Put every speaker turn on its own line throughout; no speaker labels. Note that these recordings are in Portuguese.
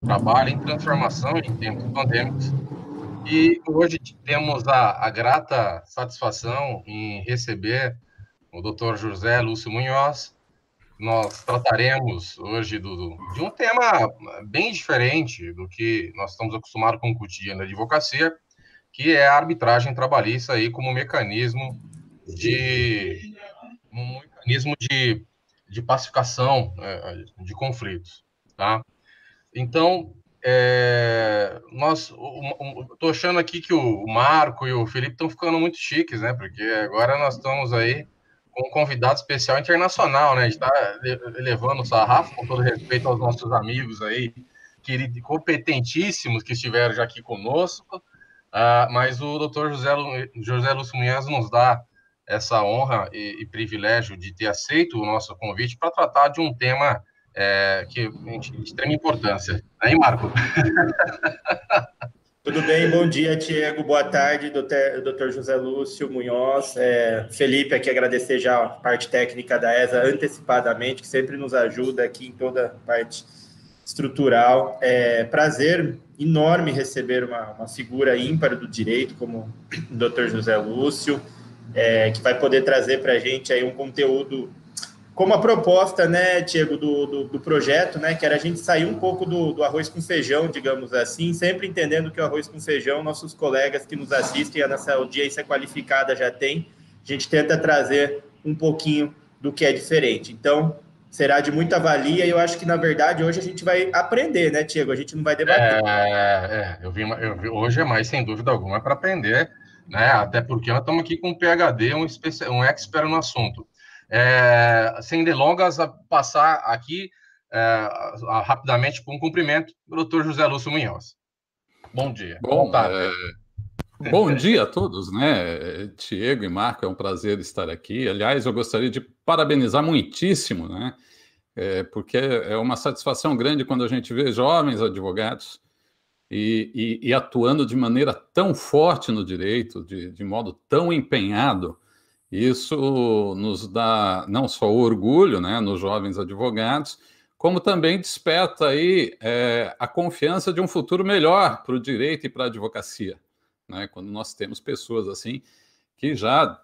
trabalho em transformação em tempos pandêmicos. E hoje temos a grata satisfação em receber o Dr. José Lúcio Munhoz. Nós trataremos hoje de um tema bem diferente do que nós estamos acostumados com o cotidiano da advocacia, que é a arbitragem trabalhista aí como um mecanismo de pacificação de conflitos, tá? Então, estou achando aqui que o Marco e o Felipe estão ficando muito chiques, né? Porque agora nós estamos aí com um convidado especial internacional, né? A gente está elevando o sarrafo, com todo respeito aos nossos amigos aí, queridos, competentíssimos que estiveram já aqui conosco, mas o doutor José Lúcio Munhoz nos dá essa honra e privilégio de ter aceito o nosso convite para tratar de um tema de extrema importância. Aí, Marco?
Tudo bem? Bom dia, Tiago. Boa tarde, doutor José Lúcio Munhoz. Felipe, aqui agradecer já a parte técnica da ESA antecipadamente, que sempre nos ajuda aqui em toda a parte estrutural. Prazer enorme receber uma figura ímpar do direito, como o doutor José Lúcio, que vai poder trazer para a gente aí um conteúdo como a proposta, né, Tiago, do projeto, né, que era a gente sair um pouco do arroz com feijão, digamos assim, sempre entendendo que o arroz com feijão, nossos colegas que nos assistem, a nossa audiência qualificada já tem, a gente tenta trazer um pouquinho do que é diferente. Então, será de muita valia e eu acho que, na verdade, hoje a gente vai aprender, né, Tiago? A gente não vai debater.
Eu vi, hoje é mais, sem dúvida alguma, para aprender, né, até porque nós estamos aqui com um PhD, um expert no assunto. Sem delongas, passar aqui rapidamente por um cumprimento do doutor José Lúcio Munhoz. Bom dia.
Bom dia a todos, né? Tiago e Marco, é um prazer estar aqui. Aliás, eu gostaria de parabenizar muitíssimo, né? Porque é uma satisfação grande quando a gente vê jovens advogados e atuando de maneira tão forte no direito, de modo tão empenhado. Isso nos dá não só orgulho, né, nos jovens advogados, como também desperta aí a confiança de um futuro melhor para o direito e para a advocacia, né, quando nós temos pessoas assim que já,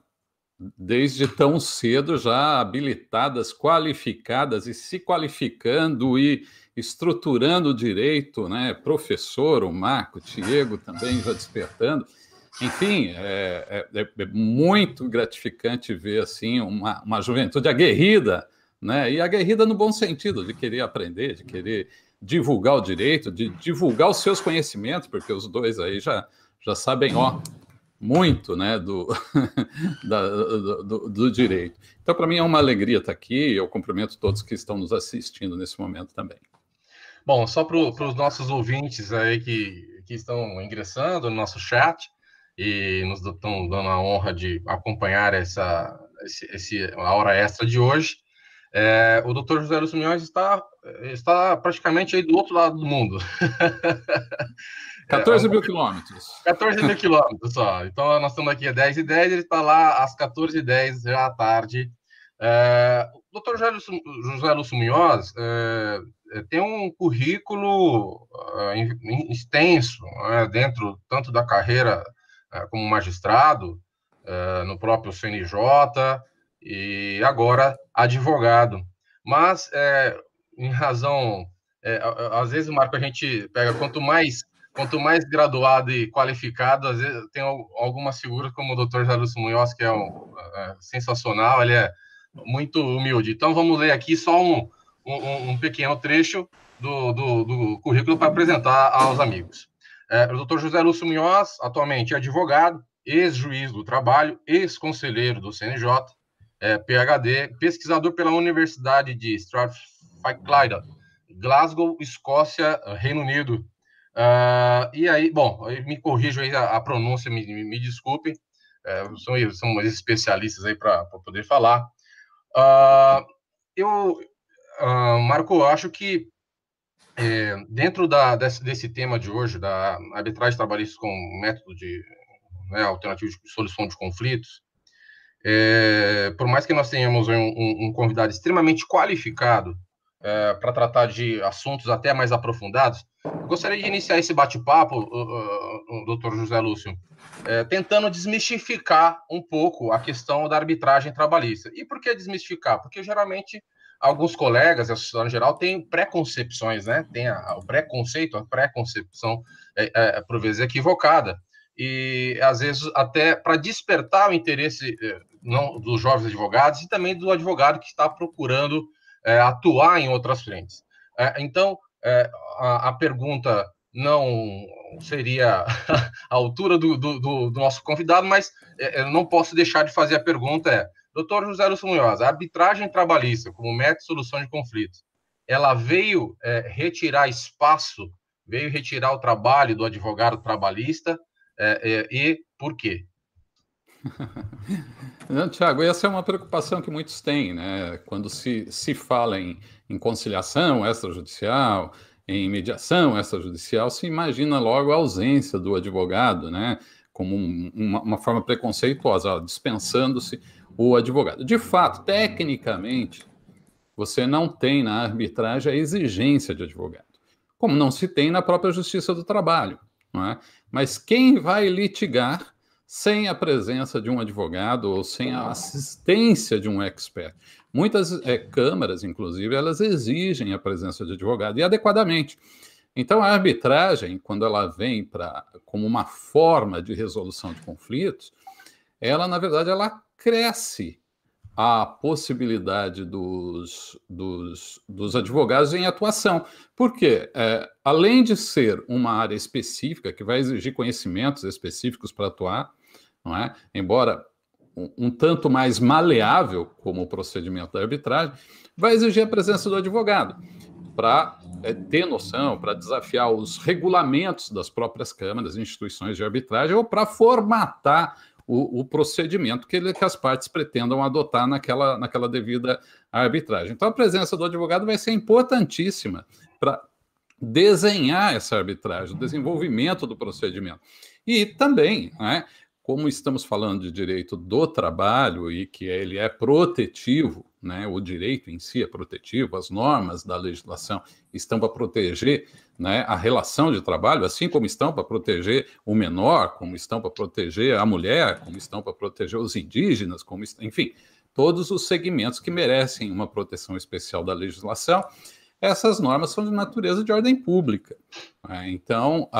desde tão cedo, já habilitadas, qualificadas e se qualificando e estruturando o direito, né, professor, o Marco, o Tiago também já despertando. Enfim, é muito gratificante ver assim uma juventude aguerrida, né? E aguerrida no bom sentido, de querer aprender, de querer divulgar o direito, de divulgar os seus conhecimentos, porque os dois aí já sabem muito, né, do direito. Então, para mim é uma alegria estar aqui, eu cumprimento todos que estão nos assistindo nesse momento também.
Bom, só para os nossos ouvintes aí que estão ingressando no nosso chat, e nos estão dando a honra de acompanhar a hora extra de hoje. O doutor José Lúcio Munhoz está praticamente aí do outro lado do mundo.
14 mil quilômetros.
14 mil quilômetros só. Então, nós estamos aqui às 10h10, ele está lá às 14h10, já à tarde. O doutor José Lúcio Munhoz tem um currículo extenso, dentro tanto da carreira como magistrado, no próprio CNJ, e agora advogado. Mas, em razão... às vezes, Marco, a gente pega, quanto mais graduado e qualificado, às vezes tem algumas figuras, como o Dr. José Lúcio Munhoz, que é sensacional, ele é muito humilde. Então, vamos ler aqui só um pequeno trecho do currículo para apresentar aos amigos. O Dr. José Lúcio Munhoz, atualmente é advogado, ex-juiz do trabalho, ex-conselheiro do CNJ, PhD, pesquisador pela Universidade de Strathclyde, Glasgow, Escócia, Reino Unido. E aí, bom, me corrijo aí a pronúncia, me desculpe, são especialistas aí para poder falar. Marco, eu acho que dentro desse tema de hoje, da arbitragem trabalhista com método alternativo de solução de conflitos, por mais que nós tenhamos um convidado extremamente qualificado para tratar de assuntos até mais aprofundados, Eu gostaria de iniciar esse bate-papo, doutor José Lúcio, tentando desmistificar um pouco a questão da arbitragem trabalhista. E por que desmistificar? Porque geralmente alguns colegas, a sociedade em geral, têm preconcepções, né? Tem o preconceito, a preconcepção, por vezes, equivocada. E, às vezes, até para despertar o interesse não, dos jovens advogados e também do advogado que está procurando atuar em outras frentes. Então, a pergunta não seria a altura do nosso convidado, mas eu não posso deixar de fazer a pergunta doutor José Lúcio Munhoz, a arbitragem trabalhista como método de solução de conflitos, ela veio retirar espaço, veio retirar o trabalho do advogado trabalhista, e por quê?
Não, Tiago, essa é uma preocupação que muitos têm, né? Quando se fala em conciliação extrajudicial, em mediação extrajudicial, se imagina logo a ausência do advogado, né? Como uma forma preconceituosa, dispensando-se o advogado. De fato, tecnicamente, você não tem na arbitragem a exigência de advogado, como não se tem na própria Justiça do Trabalho, não é? Mas quem vai litigar sem a presença de um advogado ou sem a assistência de um expert? Muitas câmaras, inclusive, elas exigem a presença de advogado, e adequadamente. Então, a arbitragem, quando ela vem como uma forma de resolução de conflitos, ela, na verdade, ela cresce a possibilidade dos advogados em atuação. Por quê? Além de ser uma área específica, que vai exigir conhecimentos específicos para atuar, não é? Embora um tanto mais maleável, como o procedimento da arbitragem, vai exigir a presença do advogado para ter noção, para desafiar os regulamentos das próprias câmaras, instituições de arbitragem, ou para formatar o procedimento que as partes pretendam adotar naquela devida arbitragem. Então, a presença do advogado vai ser importantíssima para desenhar essa arbitragem, o desenvolvimento do procedimento. E também, né, como estamos falando de direito do trabalho e que ele é protetivo, né, o direito em si é protetivo, as normas da legislação estão para proteger, né, a relação de trabalho, assim como estão para proteger o menor, como estão para proteger a mulher, como estão para proteger os indígenas, enfim, todos os segmentos que merecem uma proteção especial da legislação, essas normas são de natureza de ordem pública. Né? Então,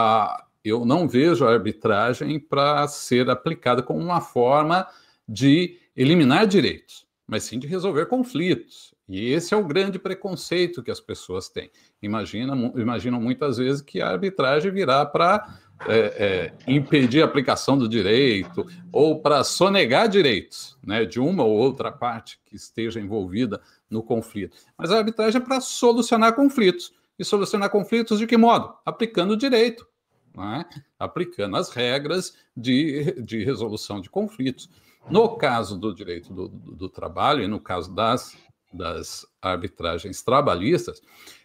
eu não vejo a arbitragem para ser aplicada como uma forma de eliminar direitos, mas sim de resolver conflitos. E esse é o grande preconceito que as pessoas têm. Imaginam muitas vezes que a arbitragem virá para impedir a aplicação do direito ou para sonegar direitos, né, de uma ou outra parte que esteja envolvida no conflito. Mas a arbitragem é para solucionar conflitos. E solucionar conflitos de que modo? Aplicando o direito. Né? Aplicando as regras de resolução de conflitos. No caso do direito do trabalho e no caso das arbitragens trabalhistas,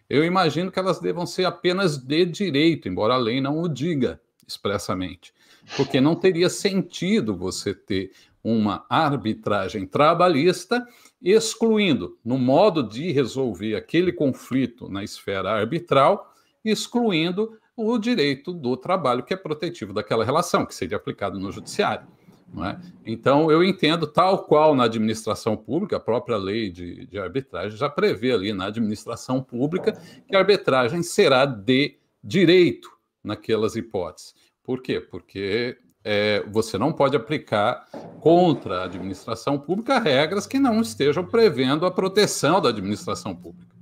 eu imagino que elas devam ser apenas de direito, embora a lei não o diga expressamente, porque não teria sentido você ter uma arbitragem trabalhista excluindo, no modo de resolver aquele conflito na esfera arbitral, excluindo o direito do trabalho, que é protetivo daquela relação, que seria aplicado no judiciário. Não é? Então, eu entendo, tal qual na administração pública, a própria lei de arbitragem já prevê ali na administração pública que a arbitragem será de direito naquelas hipóteses. Por quê? Porque você não pode aplicar contra a administração pública regras que não estejam prevendo a proteção da administração pública.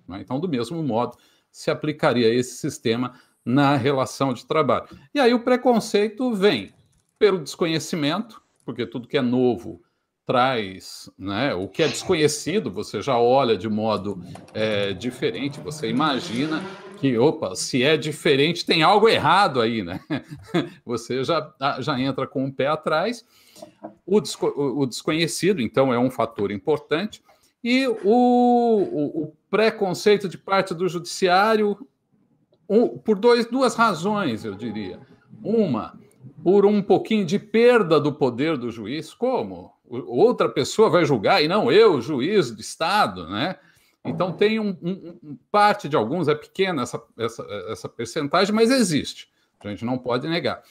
Não é? Então, do mesmo modo, se aplicaria esse sistema na relação de trabalho. E aí o preconceito vem pelo desconhecimento, porque tudo que é novo traz, né, o que é desconhecido, você já olha de modo diferente, você imagina que, opa, se é diferente, tem algo errado aí, né? Você já entra com o pé atrás. O desconhecido, então, é um fator importante. E o preconceito de parte do judiciário, por duas razões, eu diria. Uma, por um pouquinho de perda do poder do juiz. Como? Outra pessoa vai julgar, e não eu, juiz do Estado, né? Então, tem parte de alguns, é pequena essa percentagem, mas existe. A gente não pode negar.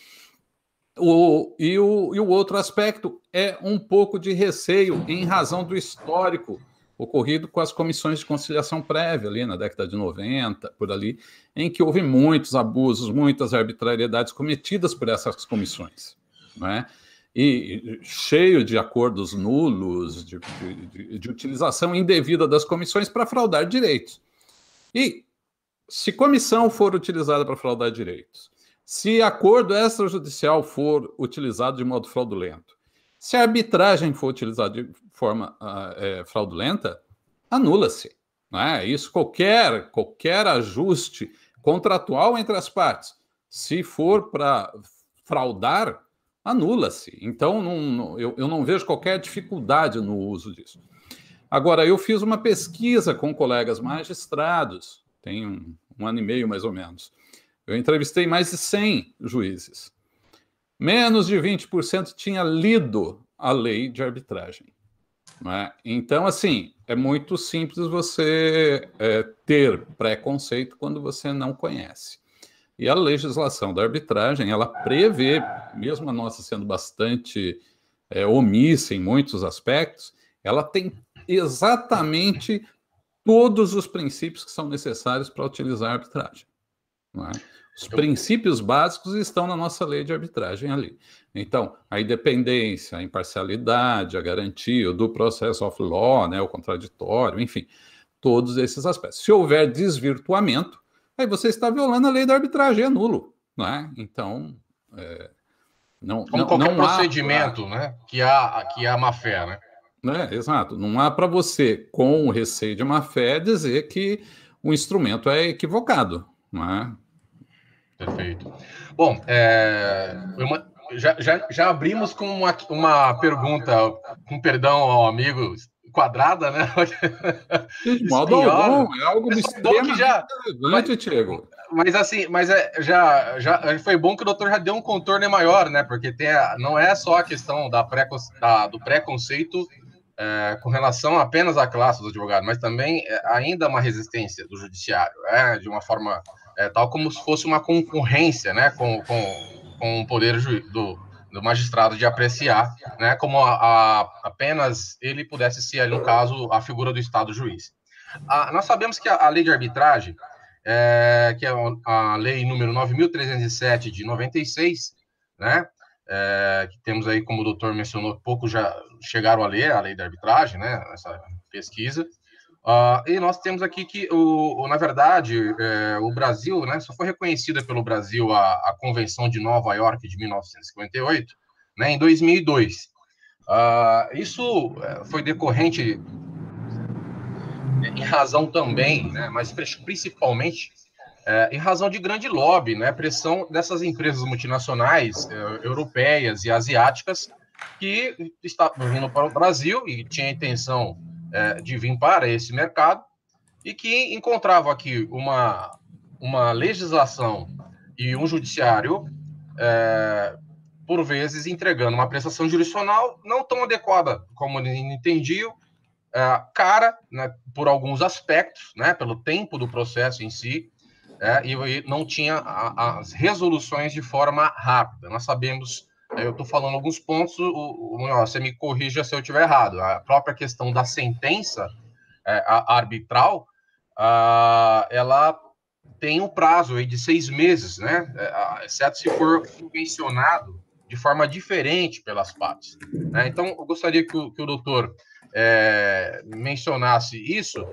E o outro aspecto é um pouco de receio em razão do histórico ocorrido com as comissões de conciliação prévia, ali na década de 90, por ali, em que houve muitos abusos, muitas arbitrariedades cometidas por essas comissões, né? E cheio de acordos nulos, de utilização indevida das comissões para fraudar direitos. E se comissão for utilizada para fraudar direitos, se acordo extrajudicial for utilizado de modo fraudulento, se a arbitragem for utilizada de forma fraudulenta, anula-se. Né? Isso, qualquer ajuste contratual entre as partes, se for para fraudar, anula-se. Então, eu não vejo qualquer dificuldade no uso disso. Agora, eu fiz uma pesquisa com colegas magistrados, tem um ano e meio mais ou menos. Eu entrevistei mais de 100 juízes. Menos de 20% tinha lido a lei de arbitragem. Né? Então, assim, é muito simples você ter preconceito quando você não conhece. E a legislação da arbitragem, ela prevê, mesmo a nossa sendo bastante omissa em muitos aspectos, ela tem exatamente todos os princípios que são necessários para utilizar a arbitragem. Não é? Os princípios básicos estão na nossa lei de arbitragem ali. Então, a independência, a imparcialidade, a garantia do process of law, né, o contraditório, enfim, todos esses aspectos. Se houver desvirtuamento, aí você está violando a lei da arbitragem, é nulo. Não é? Então,
como qualquer procedimento, né, que há má-fé, né?
Exato. Não há para você, com o receio de má-fé, dizer que o instrumento é equivocado. Não é?
Perfeito. Bom, já abrimos com uma pergunta, com perdão ao amigo, quadrada, né?
De modo algum, é algo extremamente relevante, Tiago.
Mas já foi bom que o doutor já deu um contorno maior, né? Porque não é só a questão do preconceito com relação apenas à classe do advogado, mas também ainda uma resistência do judiciário, de uma forma tal como se fosse uma concorrência, né, com o poder do magistrado de apreciar, né, como apenas ele pudesse ser, no caso, a figura do Estado juiz. Nós sabemos que a lei de arbitragem, que é a lei número 9.307 de 96, né, que temos aí, como o doutor mencionou, poucos já chegaram a ler a lei de arbitragem, né, essa pesquisa. E nós temos aqui que, na verdade, o Brasil, né, só foi reconhecida pelo Brasil a Convenção de Nova York de 1958, né, em 2002. Isso foi decorrente em razão também, né, mas principalmente em razão de grande lobby, né, pressão dessas empresas multinacionais europeias e asiáticas que estavam vindo para o Brasil e tinham a intenção de vir para esse mercado e que encontravam aqui uma legislação e um judiciário, por vezes, entregando uma prestação jurisdicional não tão adequada como eles entendiam, cara, né, por alguns aspectos, né, pelo tempo do processo em si, e não tinha as resoluções de forma rápida. Nós sabemos... Eu estou falando alguns pontos, você me corrija se eu estiver errado. A própria questão da sentença arbitral, ela tem um prazo aí de 6 meses, né? Exceto se for mencionado de forma diferente pelas partes. Então, eu gostaria que o doutor mencionasse isso,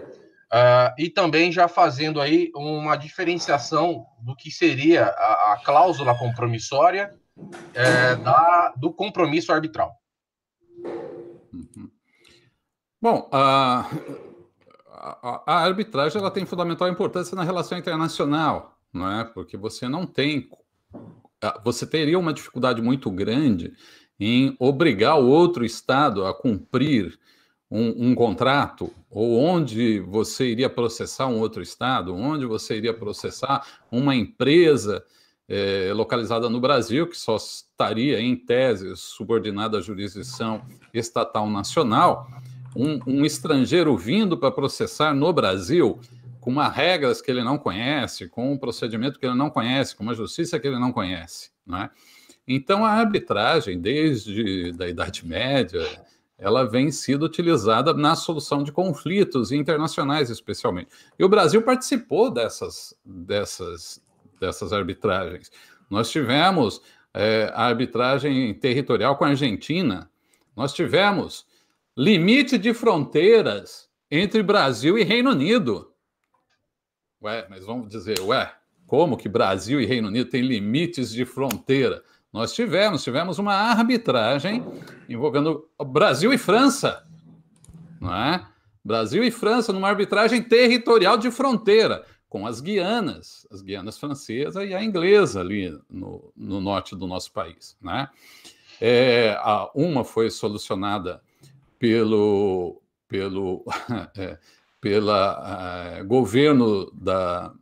e também já fazendo aí uma diferenciação do que seria a cláusula compromissória do compromisso arbitral.
Bom, a arbitragem ela tem fundamental importância na relação internacional, não é? Porque você teria uma dificuldade muito grande em obrigar o outro Estado a cumprir um contrato, ou onde você iria processar um outro Estado, onde você iria processar uma empresa localizada no Brasil, que só estaria, em tese, subordinada à jurisdição estatal nacional, um estrangeiro vindo para processar no Brasil, com uma regras que ele não conhece, com um procedimento que ele não conhece, com uma justiça que ele não conhece, não é? Então, a arbitragem, desde a Idade Média, ela vem sendo utilizada na solução de conflitos internacionais, especialmente. E o Brasil participou dessas arbitragens. Nós tivemos a arbitragem territorial com a Argentina, nós tivemos limite de fronteiras entre Brasil e Reino Unido. Mas vamos dizer, como que Brasil e Reino Unido têm limites de fronteira? Nós tivemos uma arbitragem envolvendo Brasil e França, não é? Brasil e França numa arbitragem territorial de fronteira, com as Guianas francesa e a inglesa ali no norte do nosso país, né? Uma foi solucionada pelo governo da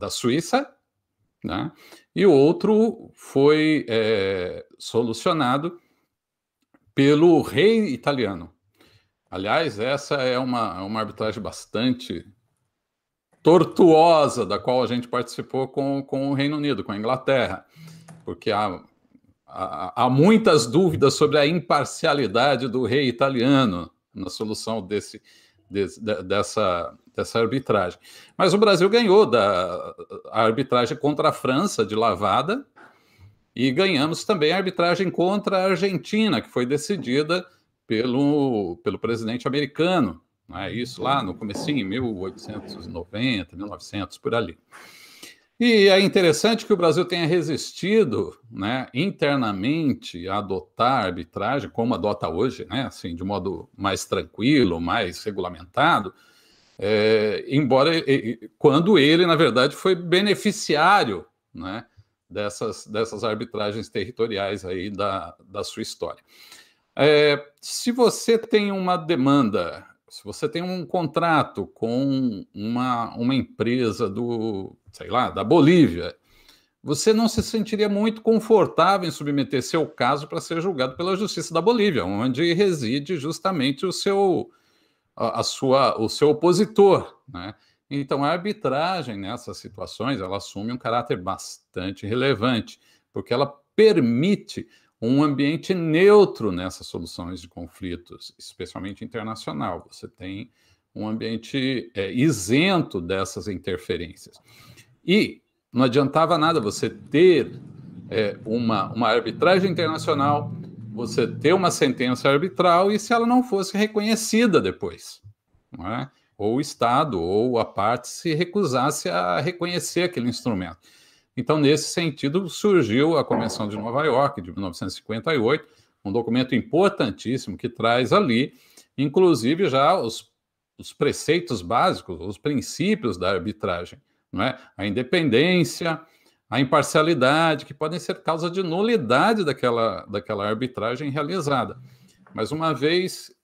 Suíça, né? E o outro foi solucionado pelo rei italiano. Aliás, essa é uma arbitragem bastante tortuosa, da qual a gente participou com o Reino Unido, com a Inglaterra, porque há muitas dúvidas sobre a imparcialidade do rei italiano na solução dessa arbitragem. Mas o Brasil ganhou a arbitragem contra a França de lavada e ganhamos também a arbitragem contra a Argentina, que foi decidida pelo presidente americano, né? Isso lá no comecinho, em 1890, 1900, por ali. E é interessante que o Brasil tenha resistido, né, internamente a adotar a arbitragem, como adota hoje, né, assim, de modo mais tranquilo, mais regulamentado, embora quando ele, na verdade, foi beneficiário, né, dessas arbitragens territoriais aí da sua história. Se você tem uma demanda, se você tem um contrato com uma empresa da Bolívia, você não se sentiria muito confortável em submeter seu caso para ser julgado pela Justiça da Bolívia, onde reside justamente o seu opositor, né? Então, a arbitragem nessas situações, ela assume um caráter bastante relevante, porque ela permite um ambiente neutro nessas soluções de conflitos, especialmente internacional. Você tem um ambiente isento dessas interferências. E não adiantava nada você ter uma arbitragem internacional, você ter uma sentença arbitral e se ela não fosse reconhecida depois, não é? Ou o Estado ou a parte se recusasse a reconhecer aquele instrumento. Então, nesse sentido, surgiu a Convenção de Nova York, de 1958, um documento importantíssimo que traz ali, inclusive, já os preceitos básicos, os princípios da arbitragem, não é? A independência, a imparcialidade, que podem ser causa de nulidade daquela arbitragem realizada. Mas, uma vez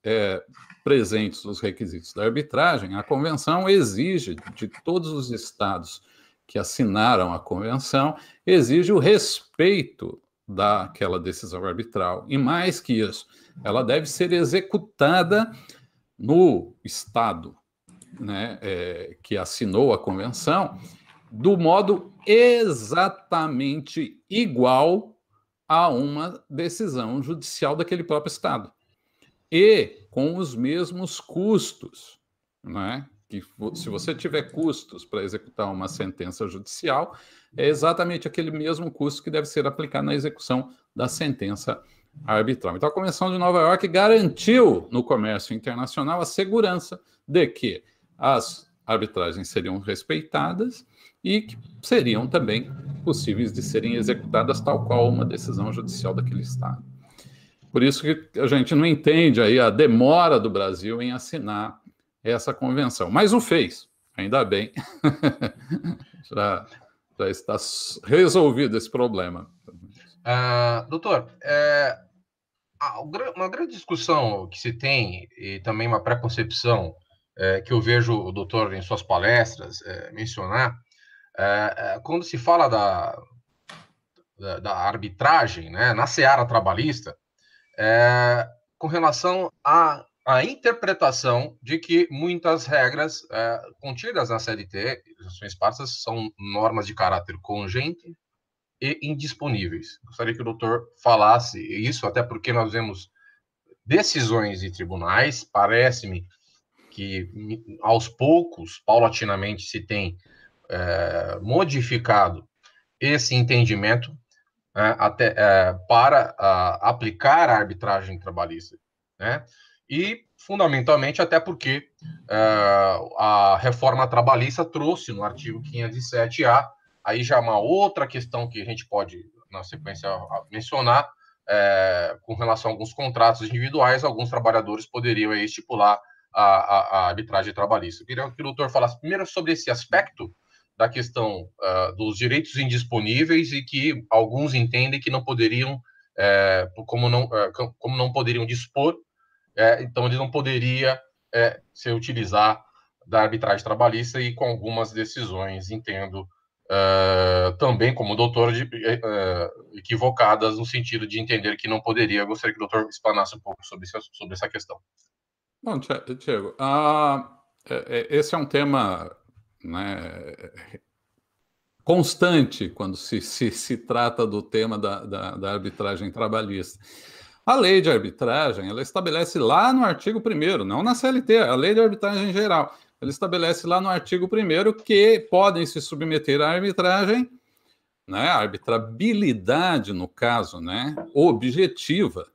presentes os requisitos da arbitragem, a Convenção exige de todos os estados que assinaram a Convenção, exige o respeito daquela decisão arbitral. E mais que isso, ela deve ser executada no Estado, né, que assinou a Convenção, do modo exatamente igual a uma decisão judicial daquele próprio Estado. E com os mesmos custos, né? Que se você tiver custos para executar uma sentença judicial, é exatamente aquele mesmo custo que deve ser aplicado na execução da sentença arbitral. Então, a Convenção de Nova York garantiu no comércio internacional a segurança de que as arbitragens seriam respeitadas e que seriam também possíveis de serem executadas tal qual uma decisão judicial daquele Estado. Por isso que a gente não entende aí a demora do Brasil em assinar essa convenção. Mas o fez, ainda bem. já está resolvido esse problema.
Doutor, uma grande discussão que se tem, e também uma preconcepção que eu vejo o doutor em suas palestras mencionar, quando se fala da arbitragem, né, na seara trabalhista, com relação à a interpretação de que muitas regras contidas na CLT, legislações esparsas, são normas de caráter congente e indisponíveis. Gostaria que o doutor falasse isso, até porque nós vemos decisões de tribunais, parece-me que aos poucos, paulatinamente, se tem modificado esse entendimento para aplicar a arbitragem trabalhista, né? E, fundamentalmente, até porque a reforma trabalhista trouxe no artigo 507-A, aí já uma outra questão que a gente pode, na sequência, mencionar, com relação a alguns contratos individuais, alguns trabalhadores poderiam aí estipular a arbitragem trabalhista. Eu queria que o doutor falasse primeiro sobre esse aspecto da questão dos direitos indisponíveis e que alguns entendem que não poderiam, como não poderiam dispor, então ele não poderia se utilizar da arbitragem trabalhista e com algumas decisões, entendo, também como doutor, equivocadas no sentido de entender que não poderia. Eu gostaria que o doutor explanasse um pouco sobre essa questão.
Bom, Tiago, esse é um tema, né, constante quando se trata do tema da arbitragem trabalhista. A lei de arbitragem, ela estabelece lá no artigo 1º, não na CLT, a lei de arbitragem em geral, ela estabelece lá no artigo 1º que podem se submeter à arbitragem, né, a arbitrabilidade, no caso, né, objetiva,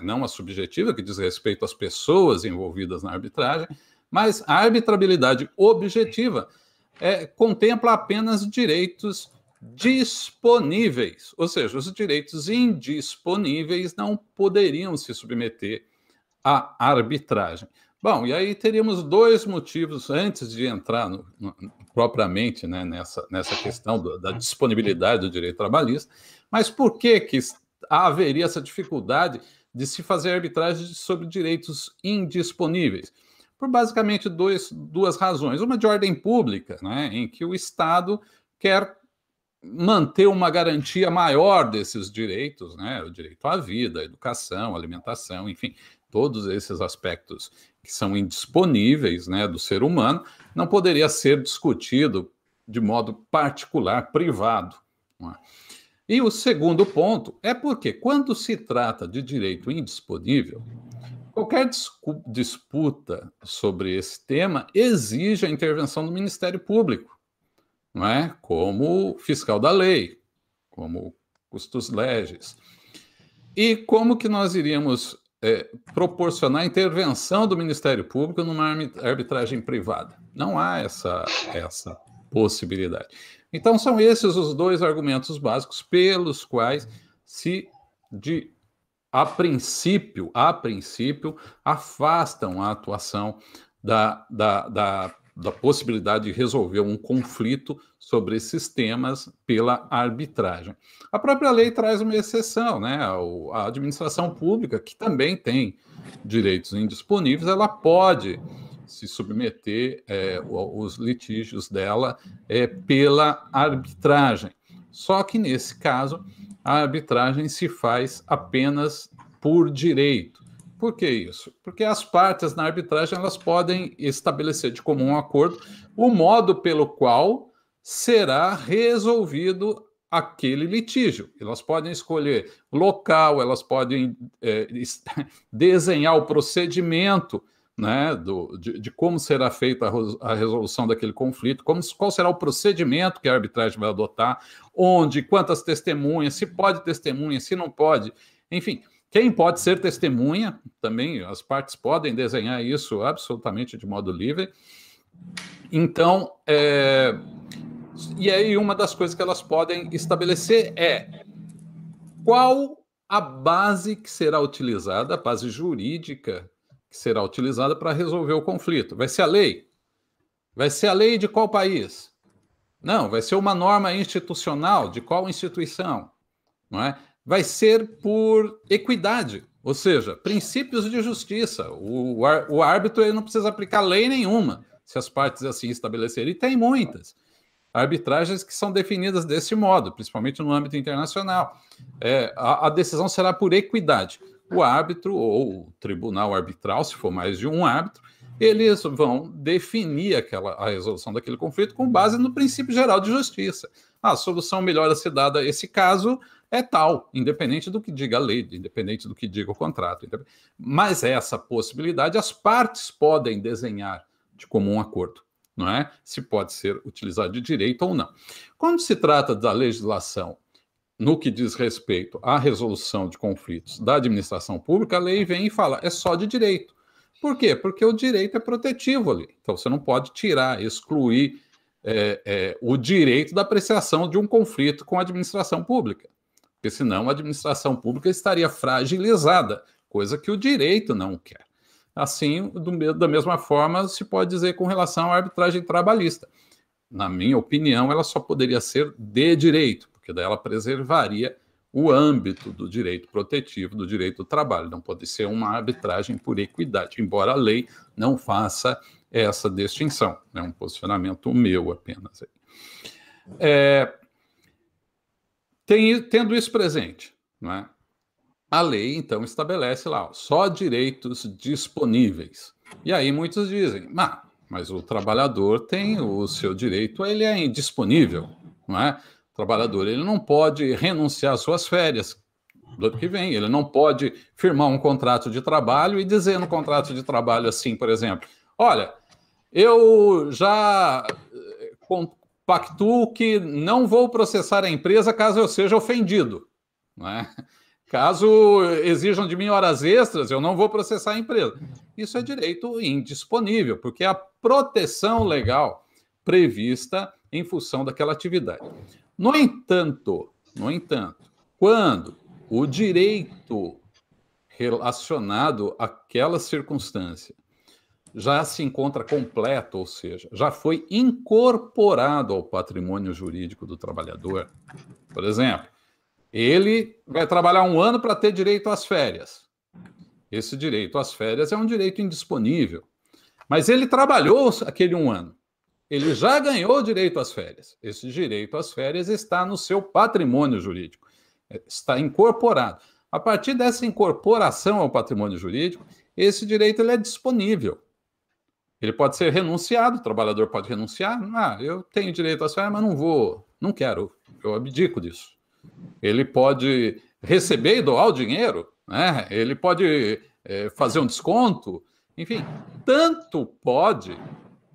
não a subjetiva, que diz respeito às pessoas envolvidas na arbitragem, mas a arbitrabilidade objetiva contempla apenas direitos disponíveis, ou seja, os direitos indisponíveis não poderiam se submeter à arbitragem. Bom, e aí teríamos dois motivos antes de entrar propriamente, né, nessa questão da disponibilidade do direito trabalhista, mas por que haveria essa dificuldade de se fazer arbitragem sobre direitos indisponíveis? Por basicamente duas razões. Uma de ordem pública, né, em que o Estado quer manter uma garantia maior desses direitos, né, o direito à vida, à educação, à alimentação, enfim, todos esses aspectos que são indisponíveis, né, do ser humano, não poderia ser discutido de modo particular, privado. Não é? E o segundo ponto é porque, quando se trata de direito indisponível, qualquer disputa sobre esse tema exige a intervenção do Ministério Público, não é? Como fiscal da lei, como custos legis. E como que nós iríamos proporcionar a intervenção do Ministério Público numa arbitragem privada? Não há essa possibilidade. Então, são esses os dois argumentos básicos pelos quais a princípio, afastam a atuação da possibilidade de resolver um conflito sobre esses temas pela arbitragem. A própria lei traz uma exceção, né? A administração pública, que também tem direitos indisponíveis, ela pode se submeter os litígios dela pela arbitragem. Só que, nesse caso, a arbitragem se faz apenas por direito. Por que isso? Porque as partes na arbitragem elas podem estabelecer de comum acordo o modo pelo qual será resolvido aquele litígio. Elas podem escolher local, elas podem desenhar o procedimento, né, de como será feita a resolução daquele conflito, qual será o procedimento que a arbitragem vai adotar, onde, quantas testemunhas, se pode testemunha, se não pode, enfim, quem pode ser testemunha, também as partes podem desenhar isso absolutamente de modo livre. Então, e aí uma das coisas que elas podem estabelecer é qual a base que será utilizada, a base jurídica que será utilizada para resolver o conflito. Vai ser a lei? Vai ser a lei de qual país? Não, vai ser uma norma institucional de qual instituição? Não é? Vai ser por equidade, ou seja, princípios de justiça. O árbitro ele não precisa aplicar lei nenhuma, se as partes assim estabelecerem, e tem muitas arbitragens que são definidas desse modo, principalmente no âmbito internacional. A decisão será por equidade. o árbitro ou o tribunal arbitral, se for mais de um árbitro, eles vão definir a resolução daquele conflito com base no princípio geral de justiça. A solução melhor a ser dada a esse caso é tal, independente do que diga a lei, independente do que diga o contrato. Mas essa possibilidade as partes podem desenhar de comum acordo, não é? Se pode ser utilizado de direito ou não. Quando se trata da legislação no que diz respeito à resolução de conflitos da administração pública, a lei vem e fala, é só de direito. Por quê? Porque o direito é protetivo ali. Então, você não pode tirar, excluir o direito da apreciação de um conflito com a administração pública. Porque, senão, a administração pública estaria fragilizada, coisa que o direito não quer. Assim, da mesma forma, se pode dizer com relação à arbitragem trabalhista. Na minha opinião, ela só poderia ser de direito, porque daí ela preservaria o âmbito do direito protetivo, do direito do trabalho. Não pode ser uma arbitragem por equidade, embora a lei não faça essa distinção. É um posicionamento meu apenas. Tendo isso presente, não é? A lei, então, estabelece lá só direitos disponíveis. E aí muitos dizem, mas o trabalhador tem o seu direito, ele é indisponível, não é? O trabalhador ele não pode renunciar às suas férias do ano que vem, ele não pode firmar um contrato de trabalho e dizer no contrato de trabalho assim, por exemplo, olha, eu já compactuo que não vou processar a empresa caso eu seja ofendido, não é? Caso exijam de mim horas extras, eu não vou processar a empresa. Isso é direito indisponível, porque é a proteção legal prevista em função daquela atividade. No entanto, quando o direito relacionado àquela circunstância já se encontra completo, ou seja, já foi incorporado ao patrimônio jurídico do trabalhador, por exemplo, ele vai trabalhar 1 ano para ter direito às férias. Esse direito às férias é um direito indisponível. Mas ele trabalhou aquele 1 ano. Ele já ganhou direito às férias. Esse direito às férias está no seu patrimônio jurídico. Está incorporado. A partir dessa incorporação ao patrimônio jurídico, esse direito ele é disponível. Ele pode ser renunciado, o trabalhador pode renunciar. Eu tenho direito às férias, mas não quero, eu abdico disso. Ele pode receber e doar o dinheiro, né? Ele pode fazer um desconto, enfim, tanto pode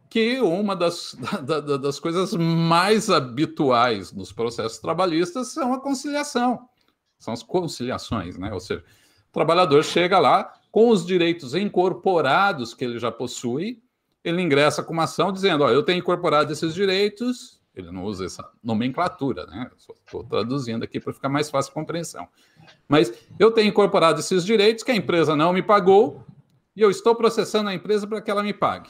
que uma das coisas mais habituais nos processos trabalhistas são a conciliação, são as conciliações, né? Ou seja, o trabalhador chega lá com os direitos incorporados que ele já possui, ele ingressa com uma ação dizendo, eu tenho incorporado esses direitos. Ele não usa essa nomenclatura, né? Estou traduzindo aqui para ficar mais fácil a compreensão. Mas eu tenho incorporado esses direitos que a empresa não me pagou e eu estou processando a empresa para que ela me pague.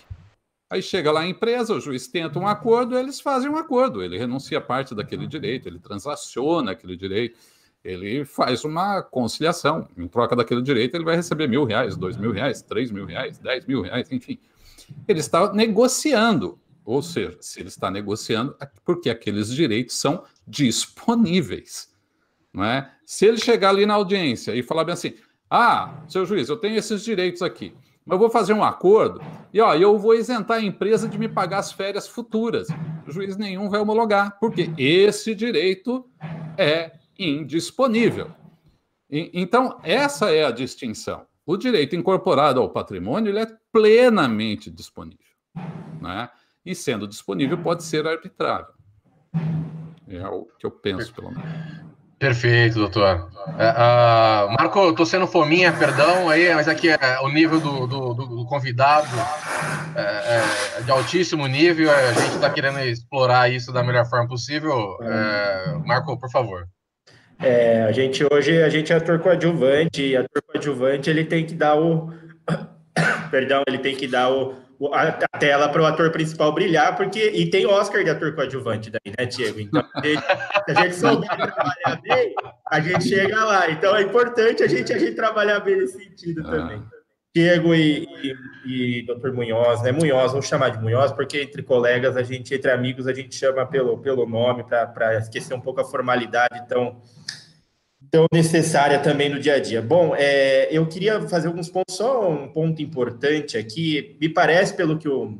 Aí chega lá a empresa, o juiz tenta um acordo, eles fazem um acordo, ele renuncia parte daquele direito, ele transaciona aquele direito, ele faz uma conciliação. Em troca daquele direito, ele vai receber R$1.000, R$2.000, R$3.000, R$10.000, enfim. Ele está negociando. Ou seja, se ele está negociando, porque aqueles direitos são disponíveis, não é? Se ele chegar ali na audiência e falar bem assim, seu juiz, eu tenho esses direitos aqui, mas eu vou fazer um acordo e eu vou isentar a empresa de me pagar as férias futuras. O juiz nenhum vai homologar, porque esse direito é indisponível. Então, essa é a distinção. O direito incorporado ao patrimônio ele é plenamente disponível, não é? E sendo disponível pode ser arbitrável. É o que eu penso, pelo menos.
Perfeito, doutor. Marco, eu estou sendo fominha, perdão, aí, mas aqui o nível do convidado é de altíssimo nível, a gente está querendo explorar isso da melhor forma possível. Marco, por favor.
Hoje a gente é ator coadjuvante, e ator coadjuvante ele tem que dar ele tem que dar a tela para o ator principal brilhar, e tem Oscar de ator coadjuvante daí, né, Diego? Então, se a gente souber trabalhar bem, a gente chega lá. Então, é importante a gente trabalhar bem nesse sentido também. Diego e Dr. Munhoz, né? Munhoz, vamos chamar de Munhoz, porque entre colegas, entre amigos, a gente chama pelo nome, para esquecer um pouco a formalidade tão necessária também no dia a dia. Bom, eu queria fazer alguns pontos, só um ponto importante aqui. Me parece, pelo que o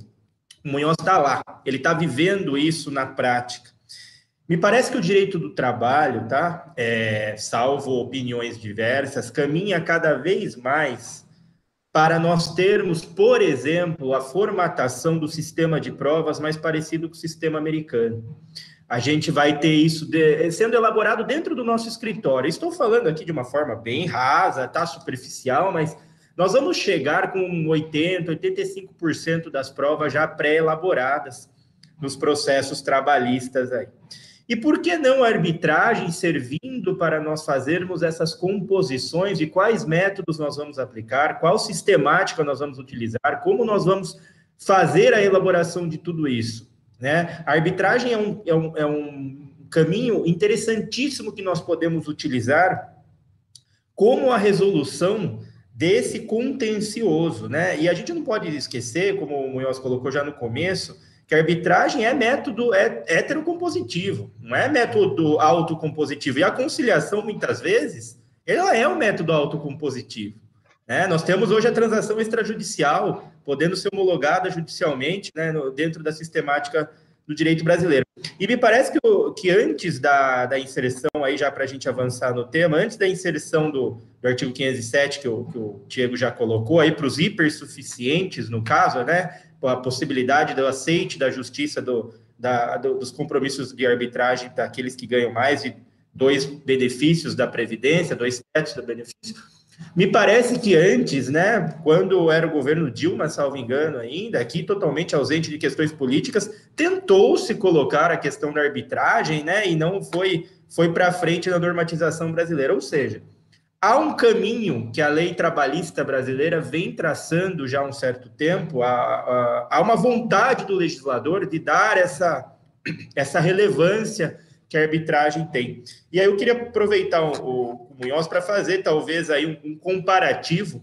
Munhoz está lá, ele está vivendo isso na prática. Me parece que o direito do trabalho, tá? Salvo opiniões diversas, caminha cada vez mais para nós termos, por exemplo, a formatação do sistema de provas mais parecido com o sistema americano. A gente vai ter isso sendo elaborado dentro do nosso escritório. Estou falando aqui de uma forma bem rasa, tá? Superficial, mas nós vamos chegar com 80%, 85% das provas já pré-elaboradas nos processos trabalhistas aí. E por que não a arbitragem servindo para nós fazermos essas composições e quais métodos nós vamos aplicar, qual sistemática nós vamos utilizar, como nós vamos fazer a elaboração de tudo isso, né? A arbitragem é um caminho interessantíssimo que nós podemos utilizar como a resolução desse contencioso, né? E a gente não pode esquecer, como o Munhoz colocou já no começo, que a arbitragem é método heterocompositivo, não é método autocompositivo. E a conciliação, muitas vezes, ela é um método autocompositivo, né? Nós temos hoje a transação extrajudicial, podendo ser homologada judicialmente, né, dentro da sistemática do direito brasileiro. E me parece que antes da inserção, aí já para a gente avançar no tema, antes da inserção do artigo 507, que o Diego já colocou, aí para os hipersuficientes, no caso, né, a possibilidade do aceite da justiça dos compromissos de arbitragem daqueles que ganham mais de 2 benefícios da Previdência, 2 tetos do benefício. Me parece que antes, né, quando era o governo Dilma, salvo engano ainda, aqui totalmente ausente de questões políticas, tentou-se colocar a questão da arbitragem, né, e não foi para frente na normatização brasileira. Ou seja, há um caminho que a lei trabalhista brasileira vem traçando já há um certo tempo, há uma vontade do legislador de dar essa relevância que a arbitragem tem. E aí eu queria aproveitar o Munhoz para fazer talvez aí um comparativo,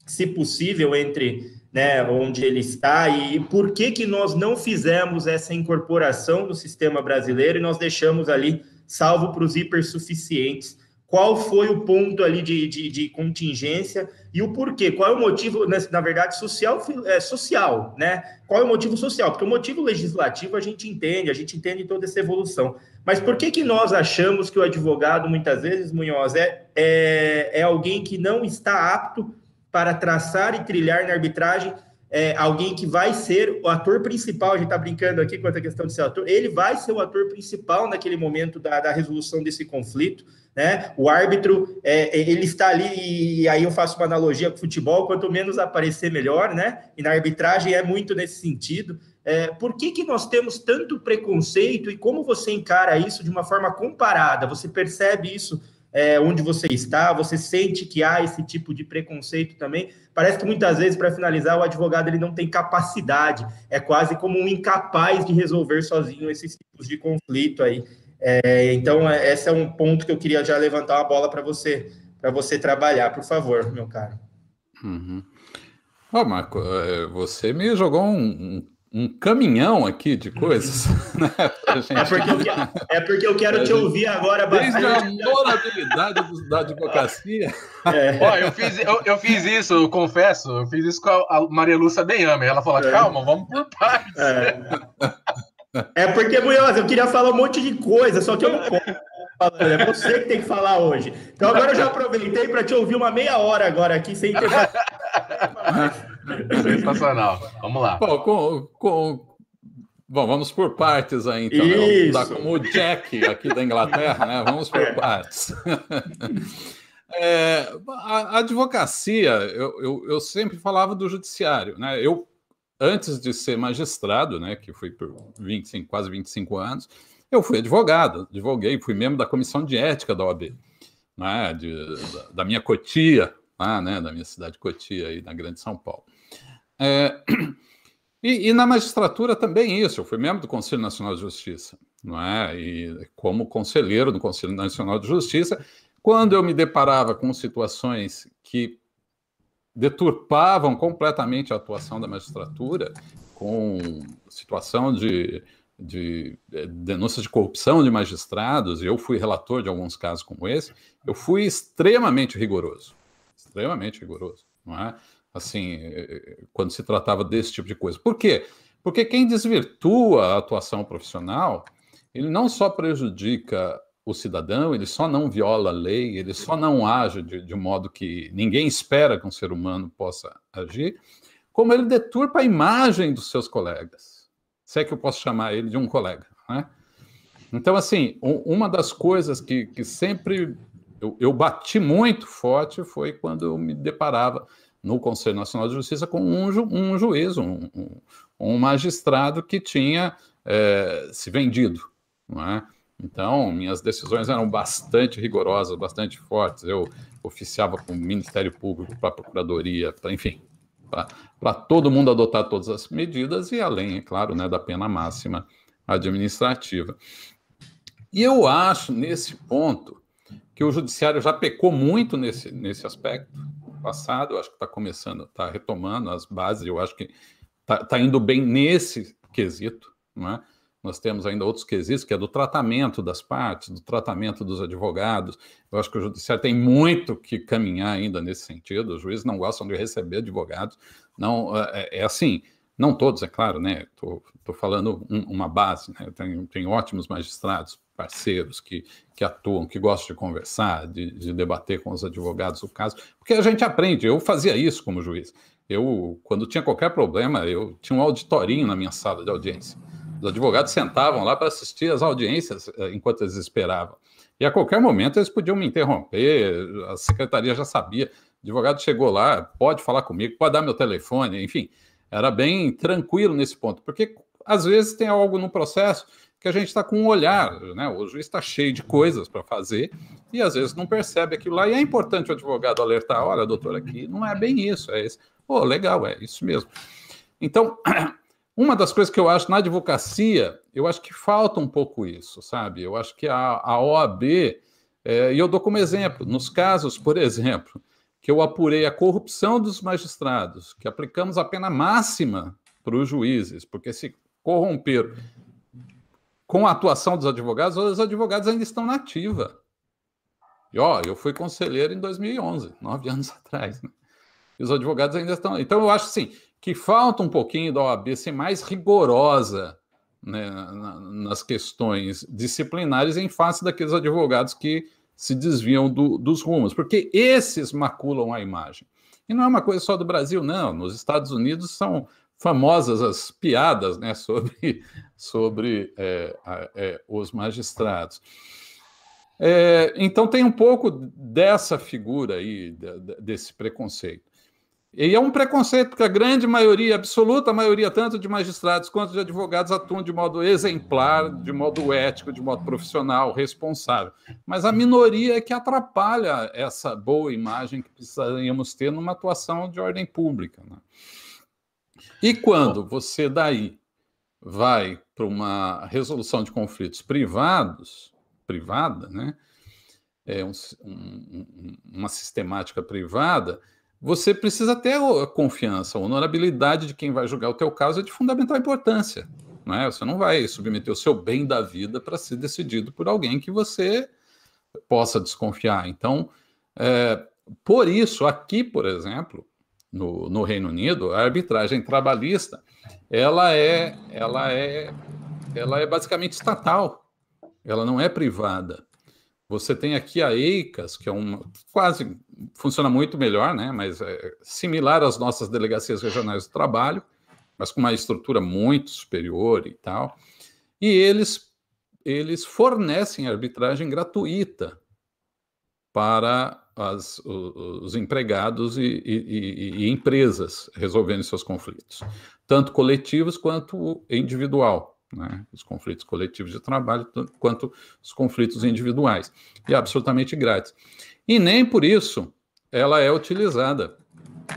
se possível, entre, né, onde ele está e por que nós não fizemos essa incorporação do sistema brasileiro e nós deixamos ali salvo para os hipersuficientes. Qual foi o ponto ali de contingência e o porquê? Qual é o motivo, na verdade, social, né? Qual é o motivo social? Porque o motivo legislativo a gente entende toda essa evolução. Mas por que nós achamos que o advogado, muitas vezes, Munhoz, é alguém que não está apto para traçar e trilhar na arbitragem, alguém que vai ser o ator principal? A gente está brincando aqui com a questão de ser ator. Ele vai ser o ator principal naquele momento da resolução desse conflito, né? O árbitro, ele está ali, e aí eu faço uma analogia com o futebol, quanto menos aparecer, melhor, né? E na arbitragem é muito nesse sentido. Por que nós temos tanto preconceito e como você encara isso de uma forma comparada? Você percebe isso onde você está? Você sente que há esse tipo de preconceito também? Parece que muitas vezes, para finalizar, o advogado ele não tem capacidade, é quase como um incapaz de resolver sozinho esses tipos de conflito aí. Então, esse é um ponto que eu queria já levantar uma bola para você trabalhar, por favor, meu caro.
Uhum. Marco, você me jogou um caminhão aqui de coisas, né, gente...
porque eu quero te ouvir agora bastante.
Desde a honorabilidade da advocacia.
Eu fiz isso, eu confesso, eu fiz isso com a Maria Lúcia Benhame. Ela falou, calma, vamos por partes.
Porque, Munhoz, eu queria falar um monte de coisa, só que eu não posso. É você que tem que falar hoje. Então agora eu já aproveitei para te ouvir uma meia hora agora aqui, sem ter...
Sensacional. Vamos lá.
Bom, vamos por partes aí, então. Vamos dar como o Jack aqui da Inglaterra, né? Vamos por partes. A advocacia, eu sempre falava do judiciário, né? Eu, antes de ser magistrado, né, que fui por quase 25 anos, eu fui advoguei, fui membro da comissão de ética da OAB, né, da minha Cotia, né, da minha cidade Cotia, aí na Grande São Paulo. E na magistratura também isso, eu fui membro do Conselho Nacional de Justiça, não é? E como conselheiro do Conselho Nacional de Justiça, quando eu me deparava com situações que deturpavam completamente a atuação da magistratura, com situação de denúncias de corrupção de magistrados, e eu fui relator de alguns casos como esse, eu fui extremamente rigoroso, não é? Assim, quando se tratava desse tipo de coisa. Por quê? Porque quem desvirtua a atuação profissional, ele não só prejudica o cidadão, ele só não viola a lei, ele só não age de modo que ninguém espera que um ser humano possa agir, como ele deturpa a imagem dos seus colegas. Se é que eu posso chamar ele de um colega, né? Então, assim, uma das coisas que sempre eu bati muito forte foi quando eu me deparava no Conselho Nacional de Justiça com um juiz, um magistrado que tinha se vendido, não é? Então, minhas decisões eram bastante rigorosas, bastante fortes. Eu oficiava com o Ministério Público, para a Procuradoria, enfim, para todo mundo adotar todas as medidas e além, é claro, né, da pena máxima administrativa. E eu acho, nesse ponto, que o Judiciário já pecou muito nesse aspecto. No passado, eu acho que está começando, está retomando as bases, eu acho que está indo bem nesse quesito, não é? Nós temos ainda outros quesitos, que é do tratamento das partes, do tratamento dos advogados. Eu acho que o Judiciário tem muito que caminhar ainda nesse sentido. Os juízes não gostam de receber advogados. Não, assim, não todos, é claro, né? Estou falando uma base, né? Tem ótimos magistrados, parceiros que atuam, que gostam de conversar, de debater com os advogados o caso, porque a gente aprende. Eu fazia isso como juiz. Quando tinha qualquer problema, eu tinha um auditorinho na minha sala de audiência. Os advogados sentavam lá para assistir às audiências enquanto eles esperavam. E a qualquer momento eles podiam me interromper, a secretaria já sabia. O advogado chegou lá, pode falar comigo, pode dar meu telefone, enfim. Era bem tranquilo nesse ponto, porque às vezes tem algo no processo que a gente está com um olhar, né? O juiz está cheio de coisas para fazer e às vezes não percebe aquilo lá. E é importante o advogado alertar: olha, doutor, aqui não é bem isso, é isso. Pô, legal, é isso mesmo. Então, uma das coisas que eu acho na advocacia, eu acho que falta um pouco isso, sabe? Eu acho que a OAB, e eu dou como exemplo, nos casos, por exemplo, que eu apurei a corrupção dos magistrados, que aplicamos a pena máxima para os juízes, porque se corromperam com a atuação dos advogados, os advogados ainda estão na ativa. E, eu fui conselheiro em 2011, 9 anos atrás, né? E os advogados ainda estão... Então, eu acho, assim, que falta um pouquinho da OAB ser mais rigorosa, né, nas questões disciplinares em face daqueles advogados que se desviam dos rumos, porque esses maculam a imagem. E não é uma coisa só do Brasil, não. Nos Estados Unidos são famosas as piadas, né, sobre os magistrados. Então tem um pouco dessa figura aí, desse preconceito. E é um preconceito, porque a grande maioria, a absoluta maioria, tanto de magistrados quanto de advogados, atuam de modo exemplar, de modo ético, de modo profissional, responsável. Mas a minoria é que atrapalha essa boa imagem que precisaríamos ter numa atuação de ordem pública, né? E quando você daí vai para uma resolução de conflitos privada, né? Uma sistemática privada, você precisa ter a confiança, a honorabilidade de quem vai julgar o teu caso é de fundamental importância, não é? Você não vai submeter o seu bem da vida para ser decidido por alguém que você possa desconfiar. Então, por isso, aqui, por exemplo, no Reino Unido, a arbitragem trabalhista, ela é basicamente estatal, ela não é privada. Você tem aqui a EICAS, que é quase funciona muito melhor, né? Mas é similar às nossas delegacias regionais do trabalho, mas com uma estrutura muito superior e tal. E eles fornecem arbitragem gratuita para os empregados e empresas resolverem seus conflitos, tanto coletivos quanto individual. Né, os conflitos coletivos de trabalho, quanto os conflitos individuais. E é absolutamente grátis. E nem por isso ela é utilizada,